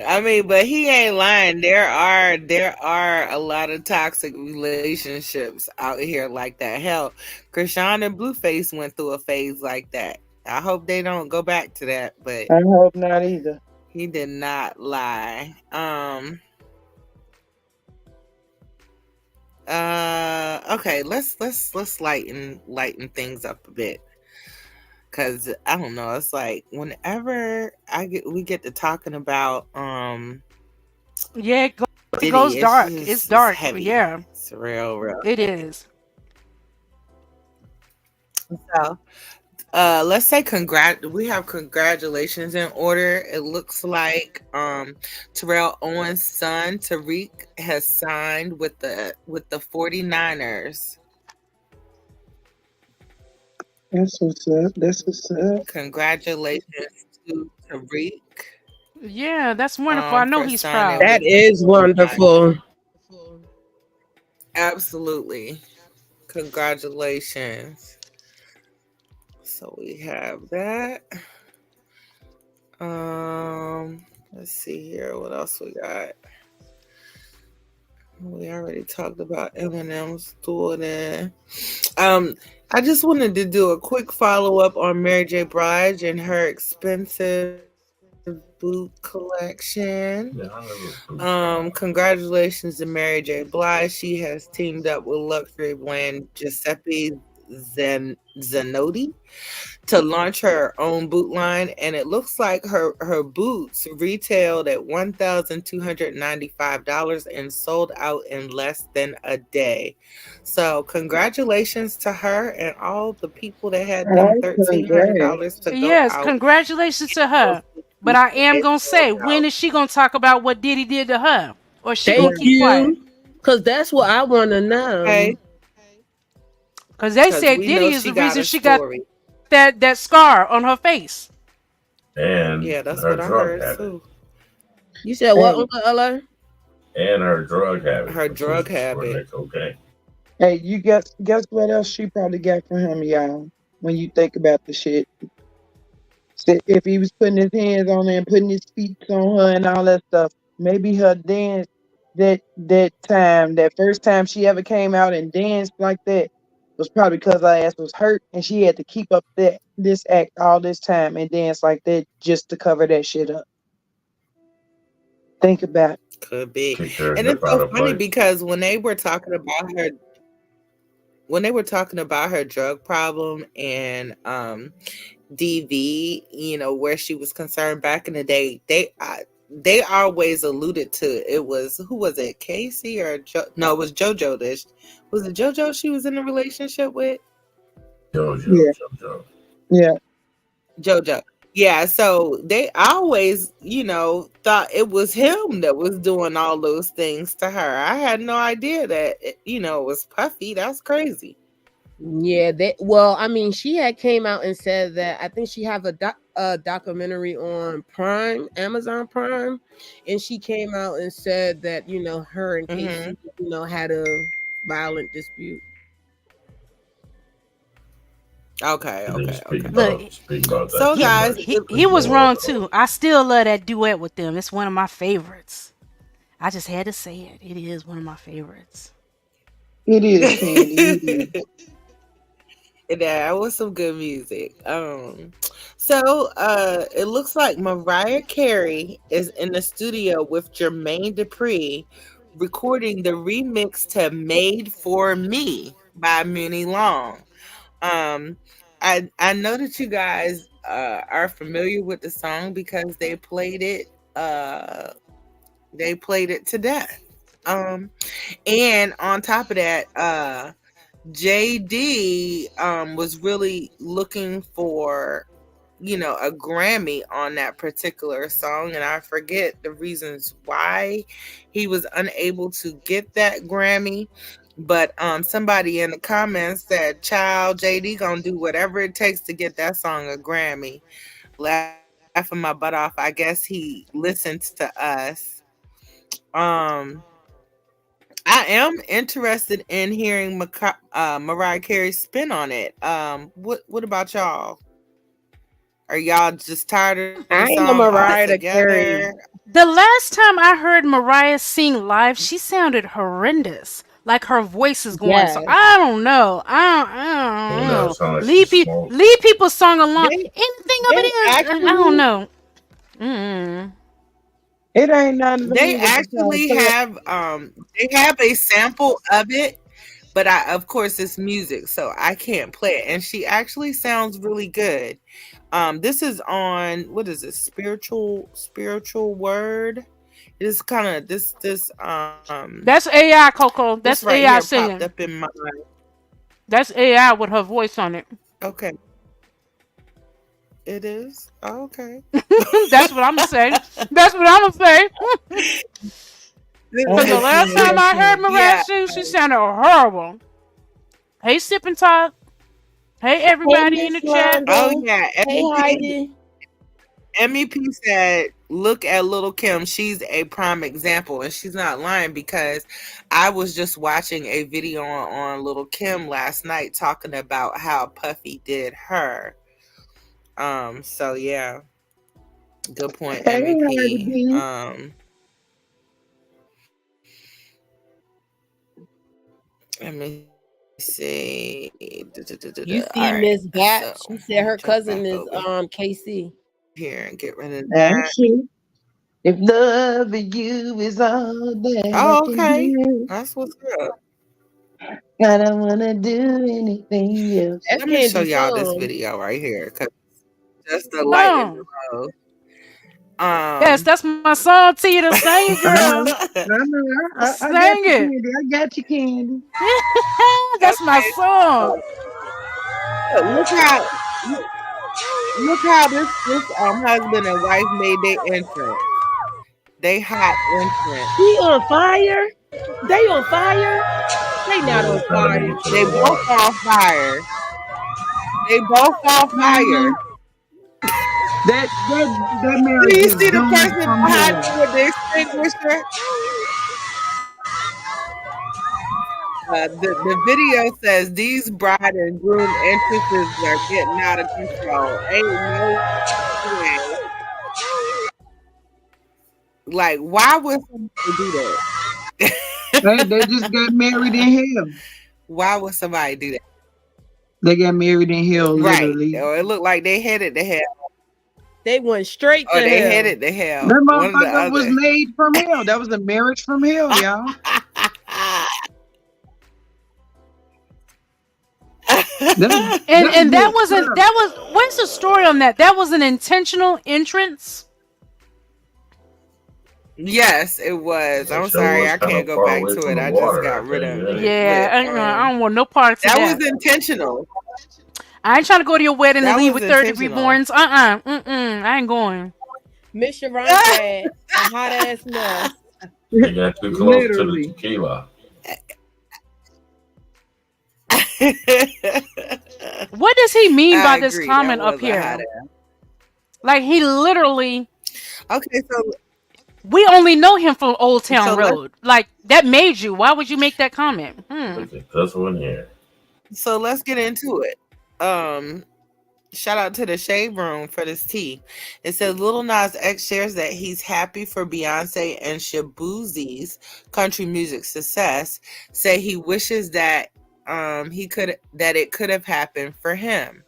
I mean, but he ain't lying. There are a lot of toxic relationships out here like that. Hell, Krishan and Blueface went through a phase like that. I hope they don't go back to that, but I hope not either. he did not lie. Okay, let's lighten things up a bit. Cause I don't know, it's like whenever we get to talking about Yeah, it Diddy, goes dark. just- It's dark. heavy. Yeah, It's real. it is. So let's say we have congratulations in order. It looks like Terrell Owens' son Tariq has signed with the 49ers. That's what's up. Congratulations to Tariq. Yeah, that's wonderful. I know for he's signing proud. That with is the 49ers. wonderful. Absolutely. Congratulations. So we have that. Let's see here. What else we got? We already talked about Eminem's daughter. I just wanted to do a quick follow-up on Mary J. Blige and her expensive boot collection. Congratulations to Mary J. Blige. She has teamed up with luxury brand Giuseppe Zanotti to launch her own boot line, and it looks like her boots retailed at $1,295 and sold out in less than a day. So congratulations to her and all the people that had them $1,300 to go Yes, out. congratulations to her. But I am gonna say, when is she gonna talk about what Diddy did to her, or she gonna Thank keep quiet? you. Because that's what I want to know. Okay. Because they 'Cause said we Diddy know is she the got reason a she got story. that scar on her face. And Yeah, that's her what I drug heard habit. too. You said what, Uncle LA? And her drug habit. Her drug habit. Okay. Hey, you guess what else she probably got from him, y'all? When you think about the shit, if he was putting his hands on her and putting his feet on her and all that stuff, maybe her dance that first time she ever came out and danced like that was probably because her ass was hurt and she had to keep up this act all this time and dance like that just to cover that shit up. Think about it. Could be. Kicked her And hip it's out so of funny place. because when they were talking about her drug problem and DV, where she was concerned back in the day, they always alluded to it was, who was it, Casey or no, it was JoJo. Was it JoJo she was in a relationship with? JoJo. Yeah. JoJo. Yeah, so they always, thought it was him that was doing all those things to her. I had no idea that, it was Puffy. That's crazy. Yeah, I mean, she had came out and said that I think she have a documentary on Prime, Amazon Prime, and she came out and said that, her and Casey, had a violent dispute. Okay. Look, Speak about that. So guys, he was wrong too. I still love that duet with them. It's one of my favorites. I just had to say it. It is one of my favorites. It is, Candy. That was some good music. So it looks like Mariah Carey is in the studio with Jermaine Dupri recording the remix to Made for Me by Muni Long. I know that you guys are familiar with the song because they played it to death. And on top of that, JD was really looking for, a Grammy on that particular song, and I forget the reasons why he was unable to get that Grammy. But somebody in the comments said, "Child, JD gonna do whatever it takes to get that song a Grammy." Laughing my butt off. I guess he listened to us. I am interested in hearing Mariah Carey's spin on it. What about y'all? Are y'all just tired of the I ain't no song all Mariah Carey. together? The last time I heard Mariah sing live, she sounded horrendous. Like her voice is going. So Yes. I don't know. I don't You know, know. it sound like Leave, she smoked. leave people's song alone. They, Anything of they it is, I don't actually, know. Mm. It ain't nothing to They me what the song actually said. have a sample of it, but of course it's music, so I can't play it. And she actually sounds really good. This is on, what is it? Spiritual word. It is kind of this That's AI, Coco. this That's right AI here popped singing. up in my That's AI with her voice on it. okay. It is okay. That's what I'm gonna say. That's what I'm gonna say. Because the last time I heard Mariah Yeah. sing, she sounded horrible. Hey, Sip and Talk. Hey, hey, everybody in Miss the chat. Oh Rhonda. yeah. Hey, Heidi. MEP said, "Look at Little Kim. She's a prime example," and she's not lying, because I was just watching a video on Little Kim last night talking about how Puffy did her. So yeah, good point, Hey, MEP. Heidi. Let me see. You All see right, Miss Bat? so She said her jump cousin back is over KC. here and get rid of That's that. true. If loving you is all that I Oh, can okay, do, that's what's up. I don't wanna do anything else. That's Let me show Candy's y'all this song. video right here, cause just to lighten the Oh, load. yes, that's my song, Tina. Sing it, I girl. know. I know. I got Sing you, it. Candy. I got you, Candy. That's my Okay, song. so look how this husband and wife made their entrance. They hot entrance. He on fire? They on fire? They not Yeah, on they trying to make fire. it to They the both water. on fire. They both on fire. That Do marriage you is see the doomed person from behind hell. them with the extinguisher? The video says these bride and groom entrances are getting out of control. Ain't no way. Like, why would somebody do that? They just got married in hell. Why would somebody do that? They got married in hell, Right. literally. Or it looked like they headed to hell. They went straight Or to they hell. headed to hell. That One or the motherfucker was other. made from hell. That was a marriage from hell, y'all. And that wasn't, that was, where's the story on that? That was an intentional entrance. Yes, it was. That I'm show sorry, was I kind can't of go far back away to from it. the I just water. got I rid tell of you it. that. Yeah, I don't want no parts of That that. was intentional. I ain't trying to go to your wedding That and leave was with third degree intentional. burns. I ain't going. Miss Sharon said a hot ass mess. They got too close to the Literally. tequila. What does he mean by I this agree. comment That up was a hot here? ass. Like, he literally, Okay, we only know him from Old Town so let's Road. Like, that made you. Why would you make that comment? Look at this one here. let's get into it. Shout out to the Shade Room for this tea. It says Lil Nas X shares that he's happy for Beyonce and Shabuzi's country music success. Say he wishes that it could have happened for him.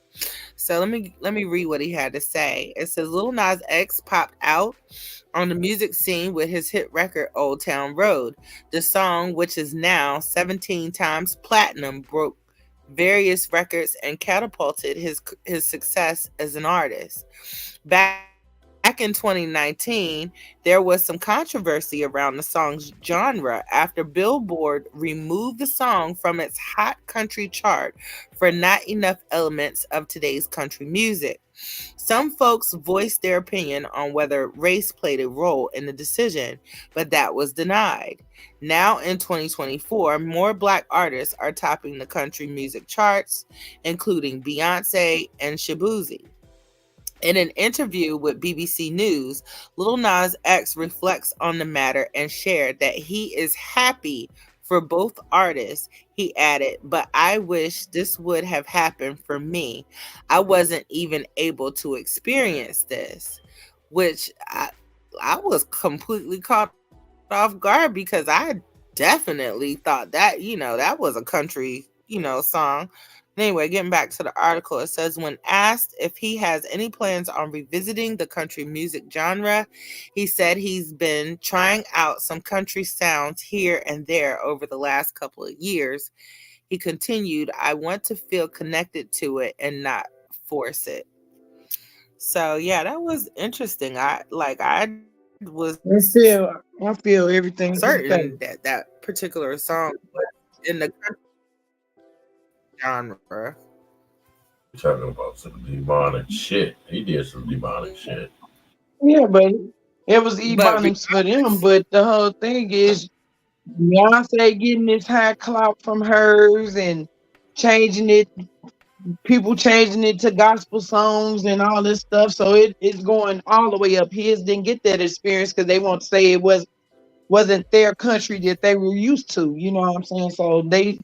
So let me read what he had to say. It says Lil Nas X popped out on the music scene with his hit record Old Town Road. The song, which is now 17 times platinum, broke various records and catapulted his success as an artist. Back back in 2019, there was some controversy around the song's genre after Billboard removed the song from its Hot Country chart for not enough elements of today's country music. Some folks voiced their opinion on whether race played a role in the decision, but that was denied. Now in 2024, more Black artists are topping the country music charts, including Beyonce and Shabuzi. In an interview with BBC News, Lil Nas X reflects on the matter and shared that he is happy for both artists. He added, "But I wish this would have happened for me. I wasn't even able to experience this," which I was completely caught off guard because I definitely thought that, that was a country, song. Anyway, getting back to the article, it says, when asked if he has any plans on revisiting the country music genre, he said he's been trying out some country sounds here and there over the last couple of years. He continued, "I want to feel connected to it and not force it." So yeah, that was interesting. I was I feel everything certain that particular song was in the country genre. Talking about some demonic shit. He did some demonic shit. Yeah, but it was ebonics for them. But the whole thing is Beyonce getting this high clout from hers and changing it, people changing it to gospel songs and all this stuff. So it's going all the way up. His didn't get that experience because they won't say it wasn't their country that they were used to. You know what I'm saying? So they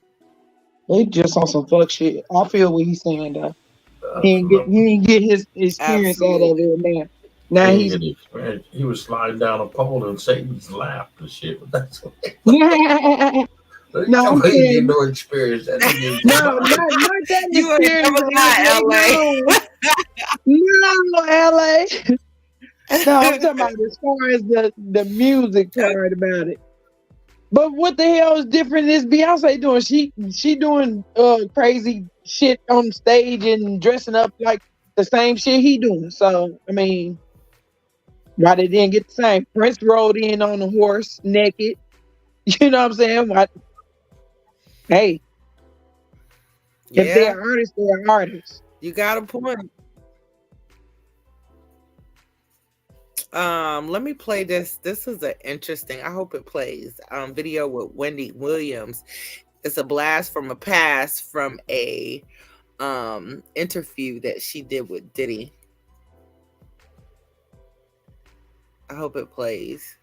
just on some fuck shit. I feel what he's saying though. He didn't get his experience out of it, man. Now he was sliding down a pole in Satan's lap and shit. But that's what no, I'm saying, no experience. Not that experience. No, LA. No, I'm talking about as far as the music part about it. But what the hell is different is Beyonce doing? She doing crazy shit on stage and dressing up like the same shit he doing. So I mean, why they didn't get the same? Prince rode in on a horse naked. You know what I'm saying? Hey, if they're artists, they're artists. You got a point. Let me play this. This is an interesting, I hope it plays, video with Wendy Williams. It's a blast from a past from a interview that she did with Diddy. I hope it plays.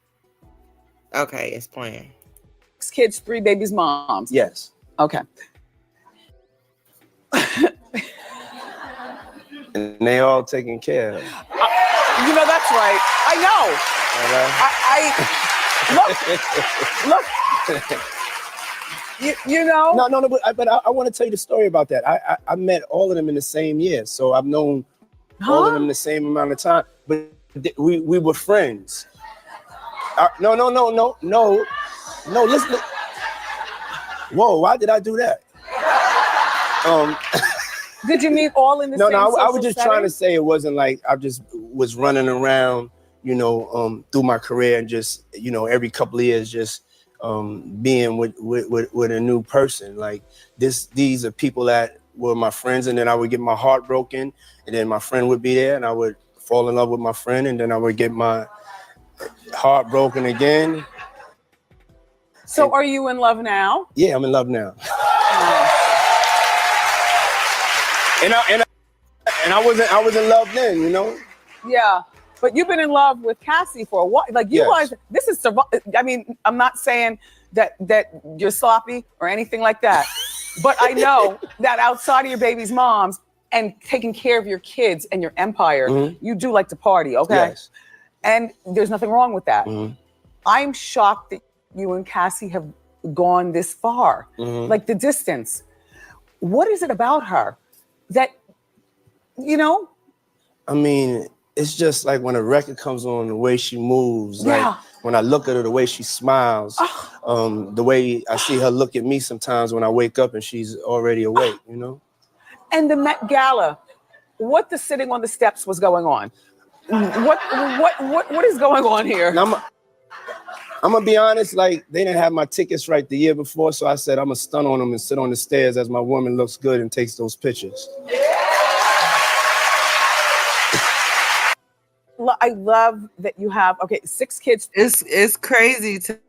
Okay, it's playing. 6 kids, 3 babies, moms. Yes. Okay. And they all taken care of. You know, that's right. I know. Look. You know. No. But I want to tell you the story about that. I met all of them in the same year, so I've known all of them the same amount of time. But we were friends. No. Listen. Whoa! Why did I do that? Did you meet all in the same? No. I was just trying to say it wasn't like I just was running around, through my career and just, every couple of years just being with a new person. Like these are people that were my friends, and then I would get my heart broken, and then my friend would be there, and I would fall in love with my friend, and then I would get my heart broken again. So are you in love now? Yeah, I'm in love now. And I was in love then, Yeah, but you've been in love with Cassie for a while. Like you guys, this is. I mean, I'm not saying that you're sloppy or anything like that, but I know that outside of your baby's moms and taking care of your kids and your empire, you do like to party, okay? Yes. And there's nothing wrong with that. Mm-hmm. I'm shocked that you and Cassie have gone this far, like the distance. What is it about her that, I mean, it's just like when a record comes on, the way she moves, like when I look at her, the way she smiles, the way I see her look at me sometimes when I wake up and she's already awake, And the Met Gala, what the sitting on the steps was going on? What is going on here? And I'm gonna be honest, like they didn't have my tickets right the year before, so I said I'm gonna stun on them and sit on the stairs as my woman looks good and takes those pictures. I love that you have 6 kids. It's crazy to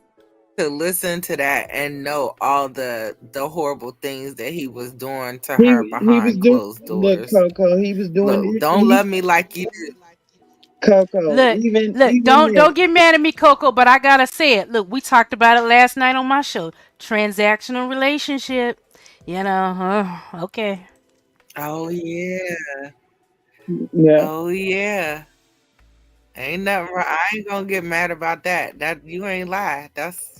listen to that and know all the horrible things that he was doing to her behind closed doors. Look, Coco, he was doing Look, don't love me like you do. Coco. Look, don't get mad at me, Coco, but I gotta say it. Look, we talked about it last night on my show. Transactional relationship. Okay. Oh yeah. Yeah. Oh yeah. Ain't nothing wrong. I ain't gonna get mad about that. That you ain't lie. That's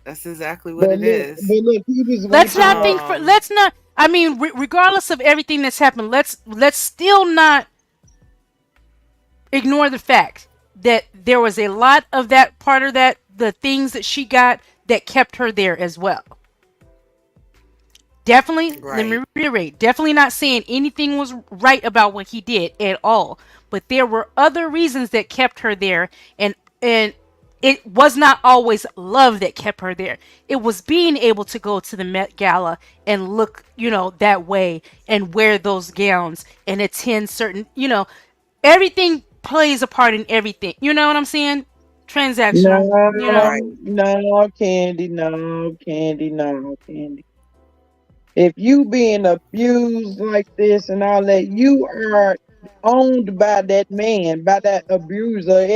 exactly what it is. But look, he was Let's not think for. Let's not. I mean, regardless of everything that's happened, let's still not ignore the fact that there was a lot of that part of that, the things that she got that kept her there as well. Definitely, let me reiterate, definitely not saying anything was right about what he did at all, but there were other reasons that kept her there, and it was not always love that kept her there. It was being able to go to the Met Gala and look, that way and wear those gowns and attend certain, everything plays a part in everything. You know what I'm saying? Transactional. No, Candy. If you being abused like this and all that, you are owned by that man, by that abuser.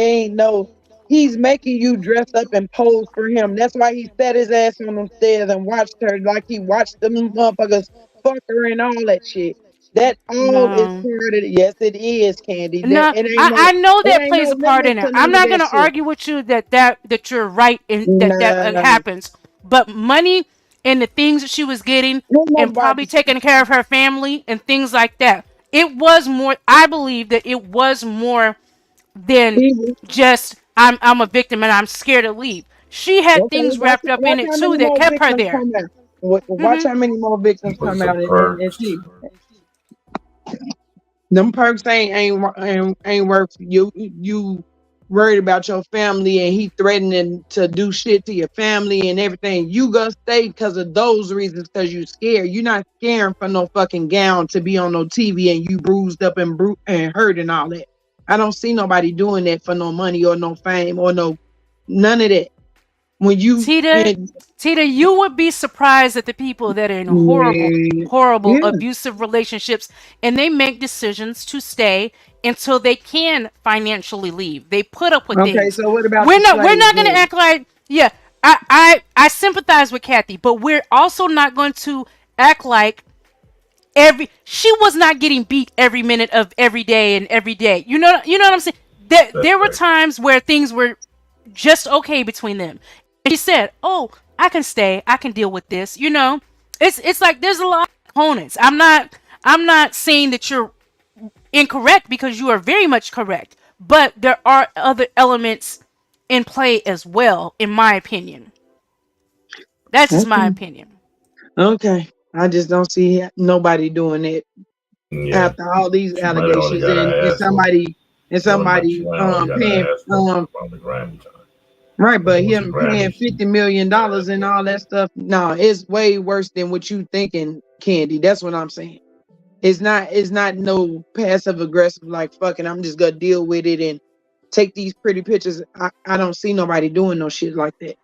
He's making you dress up and pose for him. That's why he sat his ass on them stairs and watched her like he watched them motherfuckers fuck her and all that shit. That all is part of it. Yes, it is, Candy. No, I know that plays a part in it. I'm not gonna argue with you that you're right and that happens. But money and the things that she was getting and probably taking care of her family and things like that. It was more. I believe that it was more than just I'm a victim and I'm scared to leave. She had things wrapped up in it too that kept her there. Watch how many more victims come out and see. Them perks ain't worth you worried about your family and he threatening to do shit to your family and everything. You gonna stay because of those reasons, because you scared. You're not scaring for no fucking gown to be on no TV and you bruised up and hurt and all that. I don't see nobody doing that for no money or no fame or none of that. When you Tita, you would be surprised at the people that are in horrible abusive relationships and they make decisions to stay until they can financially leave. They put up with things. Okay, so what about we're not gonna act like I sympathize with Kathy, but we're also not going to act like she was not getting beat every minute of every day and every day. You know what I'm saying? There were times where things were just okay between them. And she said, "Oh, I can stay. I can deal with this." It's like there's a lot of components. I'm not saying that you're incorrect because you are very much correct, but there are other elements in play as well, in my opinion. That's just my opinion. Okay, I just don't see nobody doing it after all these allegations and somebody paying right, but him paying $50 million and all that stuff. No, it's way worse than what you thinking, Candy. That's what I'm saying. It's not no passive aggressive like fucking I'm just gonna deal with it and take these pretty pictures. I don't see nobody doing no shit like that.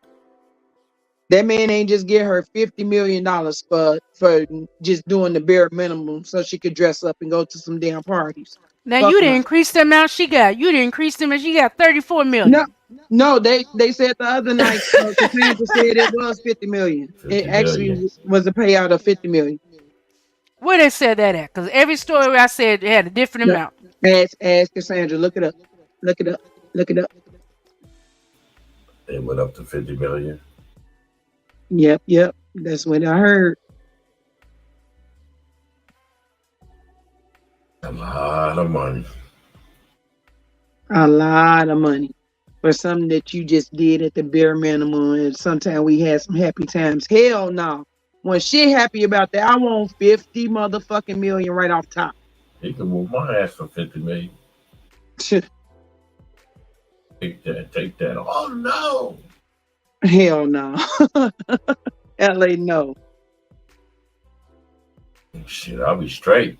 That man ain't just get her $50 million for just doing the bare minimum so she could dress up and go to some damn parties. Now you didn't increase the amount she got. You didn't increase them and she got $34 million. No, they said the other night Cassandra said it was $50 million. It actually was a payout of $50 million. Where they said that at? Because every story I said it had a different amount. Ask Cassandra. Look it up. It went up to $50 million. Yep. That's what I heard. A lot of money. A lot of money for something that you just did at the bare minimum. And sometimes we had some happy times. Hell no. When she happy about that, I want 50 motherfucking million right off top. He can move my ass for $50 million. Take that. Take that. Oh no. Hell no. LA no. Shit, I'll be straight.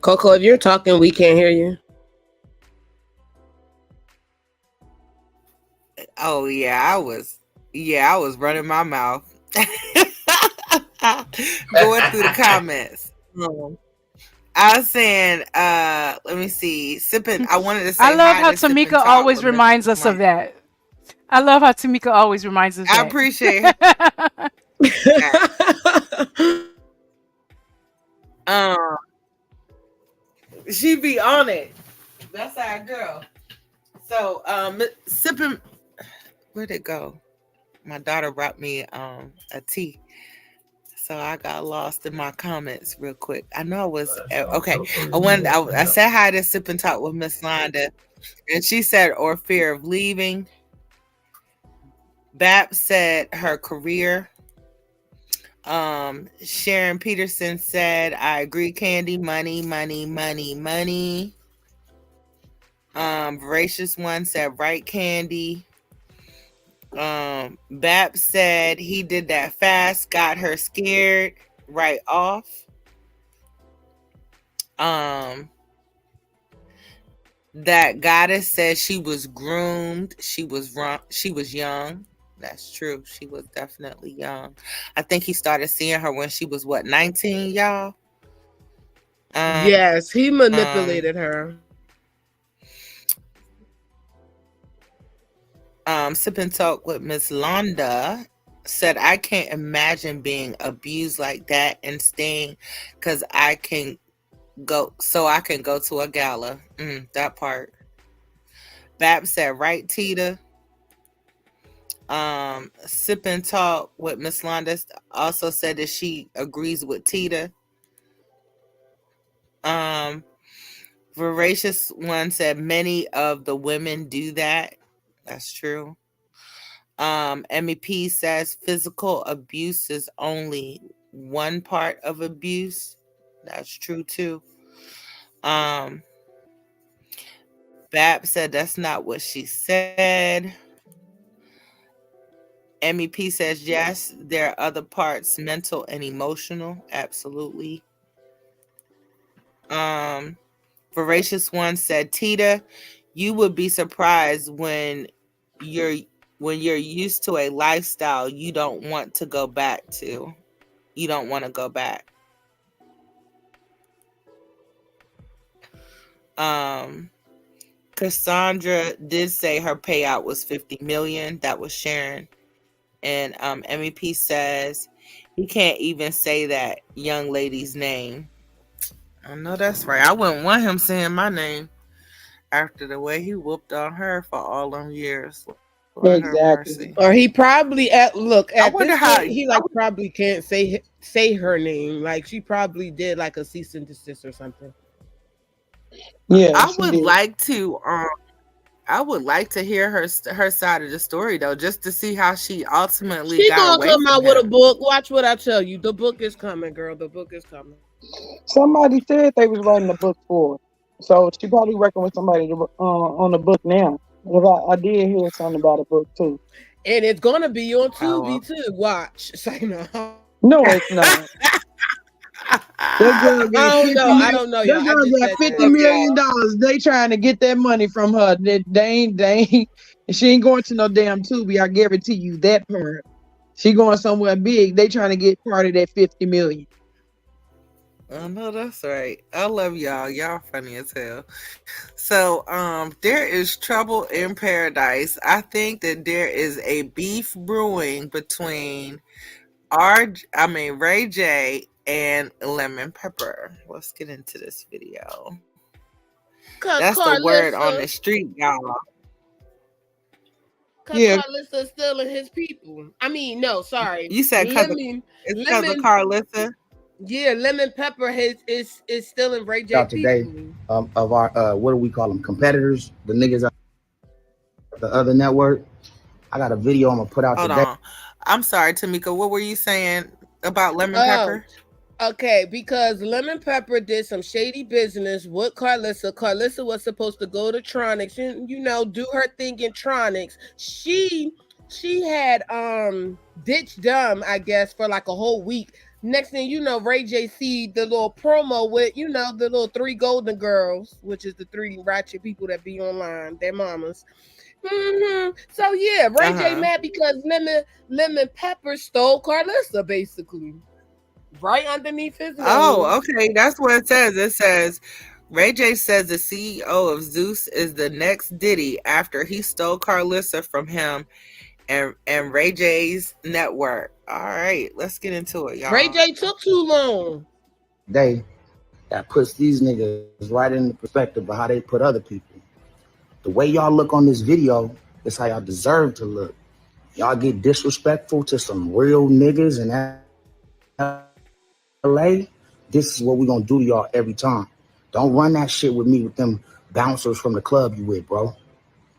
Coco, if you're talking, we can't hear you. Oh yeah, I was running my mouth. Going through the comments. I was saying, let me see. Sipping. I wanted to say I love hi how to Sip and Tamika Talk always with reminds us of that. I love how Tamika always reminds us I that. appreciate her. She be on it. That's our girl. So, sipping. Where'd it go? My daughter brought me a tea, so I got lost in my comments real quick. I know I was okay. I said hi to Sip and Talk with Miss Londa, and she said, "Or fear of leaving." Bap said her career. Sharon Peterson said, "I agree, Candy. Money, money, money, money." Voracious One said, "Right, Candy." Bap said he did that fast, got her scared right off. That goddess said she was groomed. She was wrong. She was young. That's true. She was definitely young. I think he started seeing her when she was 19, y'all. Yes, he manipulated her. Sip and Talk with Miss Londa said, "I can't imagine being abused like that and staying because I can go to a gala." That part. Bap said, "Right, Tita." Sip and Talk with Miss Londa also said that she agrees with Tita. Voracious One said many of the women do that. That's true. MEP says physical abuse is only one part of abuse. That's true too. Bap said that's not what she said. MEP says yes, there are other parts, mental and emotional. Absolutely. Voracious One said, "Tita, you would be surprised when you're used to a lifestyle you don't want to go back to. You don't want to go back." Cassandra did say her payout was 50 million. That was Sharon. And MEP says he can't even say that young lady's name. I know that's right. I wouldn't want him saying my name after the way he whooped on her for all them years. Lord have mercy. Or he probably I wonder this how point, he probably can't say her name. Like she probably did like a cease and desist or something. Yeah, I would like to hear her side of the story though, just to see how she ultimately She got gonna away come from out him. with a book. Watch what I tell you. The book is coming, girl. The book is coming. Somebody said they was writing a book for her. So she probably working with somebody on the book now. Because I did hear something about a book too. And it's gonna be on Tubi too. Watch. Say no. No, it's not. That girl got I don't know. That girl got $50 million. They trying to get that money from her. They ain't. She ain't going to no damn Tubi. I guarantee you that part. She going somewhere big. They trying to get part of that 50 million. I know that's right. I love y'all. Y'all funny as hell. So, there is trouble in paradise. I think that there is a beef brewing between Ray J and Lemon Pepper. Let's get into this video. That's the word on the street, y'all. Cause Carlissa's stealing his people. I mean, no, sorry. You said because of Carlissa? Yeah, Lemon Pepper is stealing Ray J out today people. Of our what do we call them, competitors, the niggas out the other network. I got a video I'm gonna put out Hold today. on. I'm sorry, Tamika. What were you saying about lemon Oh, pepper? okay, because Lemon Pepper did some shady business with Carlissa. Carlissa was supposed to go to Tronics and do her thing in Tronics. She had ditched them, I guess, for like a whole week. Next thing you know, Ray J see the little promo with the little 3 golden girls, which is the 3 ratchet people that be online, their mamas. So yeah, Ray J mad because Lemon Pepper stole Carlissa basically. Right underneath his nose. Oh, okay. That's what it says. It says Ray J says the CEO of Zeus is the next Diddy after he stole Carlissa from him and Ray J's network. All right, let's get into it, y'all. Ray J took too long. That puts these niggas right in the perspective of how they put other people. The way y'all look on this video is how y'all deserve to look. Y'all get disrespectful to some real niggas in LA. This is what we gonna do to y'all every time. Don't run that shit with me with them bouncers from the club you with, bro.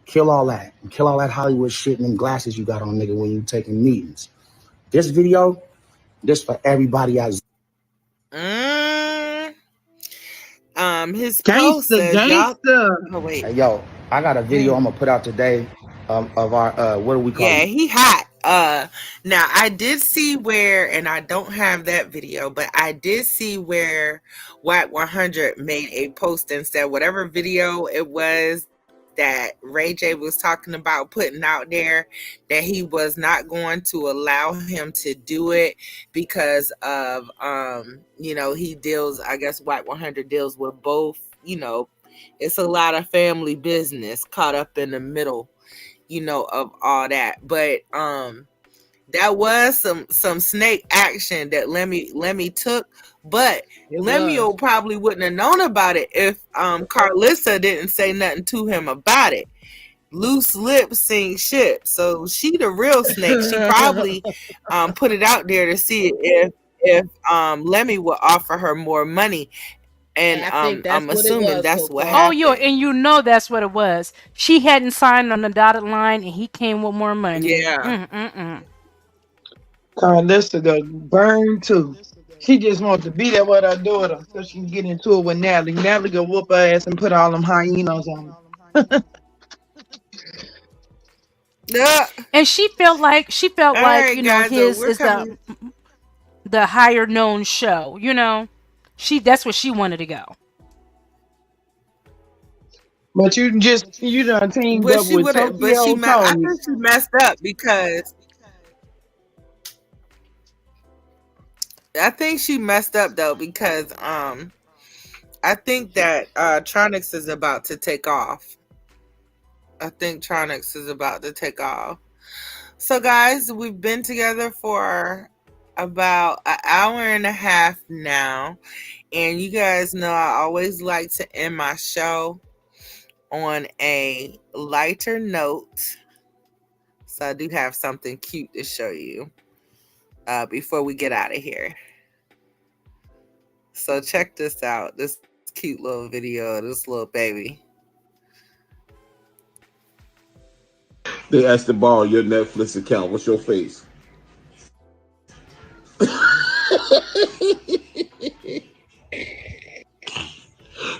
Kill all that. And kill all that Hollywood shit and them glasses you got on, nigga, when you taking meetings. This video, this for everybody out. His post says y'all. Oh wait. Hey, yo, I got a video I'm gonna put out today of our what do we call Yeah, it? he hot. Now I did see where, and I don't have that video, but I did see where Wack 100 made a post and said whatever video it was that Ray J was talking about putting out there, that he was not going to allow him to do it because of he deals, I guess Wack 100 deals with both, it's a lot of family business caught up in the middle, of all that. But that was some snake action that Lemmy took, but Lemmy probably wouldn't have known about it if Carlissa didn't say nothing to him about it. Loose lips sink ship. So she the real snake. She probably put it out there to see if Lemmy would offer her more money. And I'm assuming that's what happened. Oh, and that's what it was. She hadn't signed on the dotted line, and he came with more money. Yeah. Carlissa done burned too. She just wants to be there with her daughter so she can get into it with Natalie. Natalie go whoop her ass and put all them hyenas on her. Yeah. And she felt like right, guys, his is the higher known show. That's where she wanted to go. But you done teamed But up she with would have. But Tokyo I Tony. think she messed up because. I think she messed up though because I think that Tronics is about to take off. I think Tronics is about to take off. So guys, we've been together for about an hour and a half now, and you guys know I always like to end my show on a lighter note. So I do have something cute to show you before we get out of here. So check this out. This cute little video of this little baby. They asked to borrow your Netflix account. What's your face?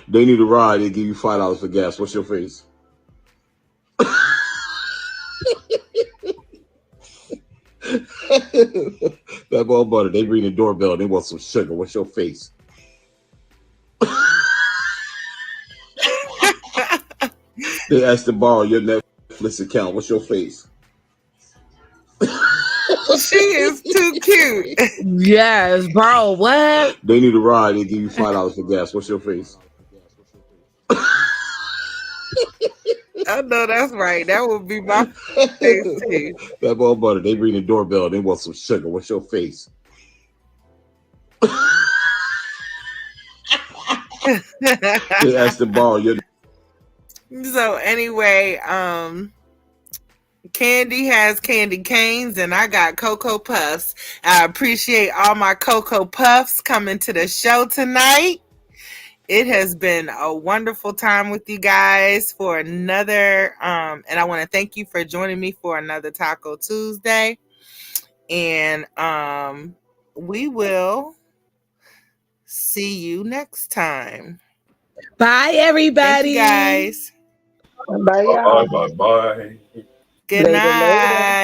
They need a ride. They give you $5 for gas. What's your face? That ball butter. They ring the doorbell. They want some sugar. What's your face? They asked to borrow your Netflix account. What's your face? She is too cute. Yes, bro. What? They need a ride. They give you $5 for gas. What's your face? I know that's right. That would be my face too. That ball butter. They ring the doorbell. They want some sugar. What's your face? They asked to borrow your. So anyway, Candy has candy canes and I got Cocoa Puffs. I appreciate all my Cocoa Puffs coming to the show tonight. It has been a wonderful time with you guys for another, and I want to thank you for joining me for another Taco Tuesday. And we will see you next time. Bye, everybody. Thank you guys. Bye, y'all. Bye. Good Later, later. night.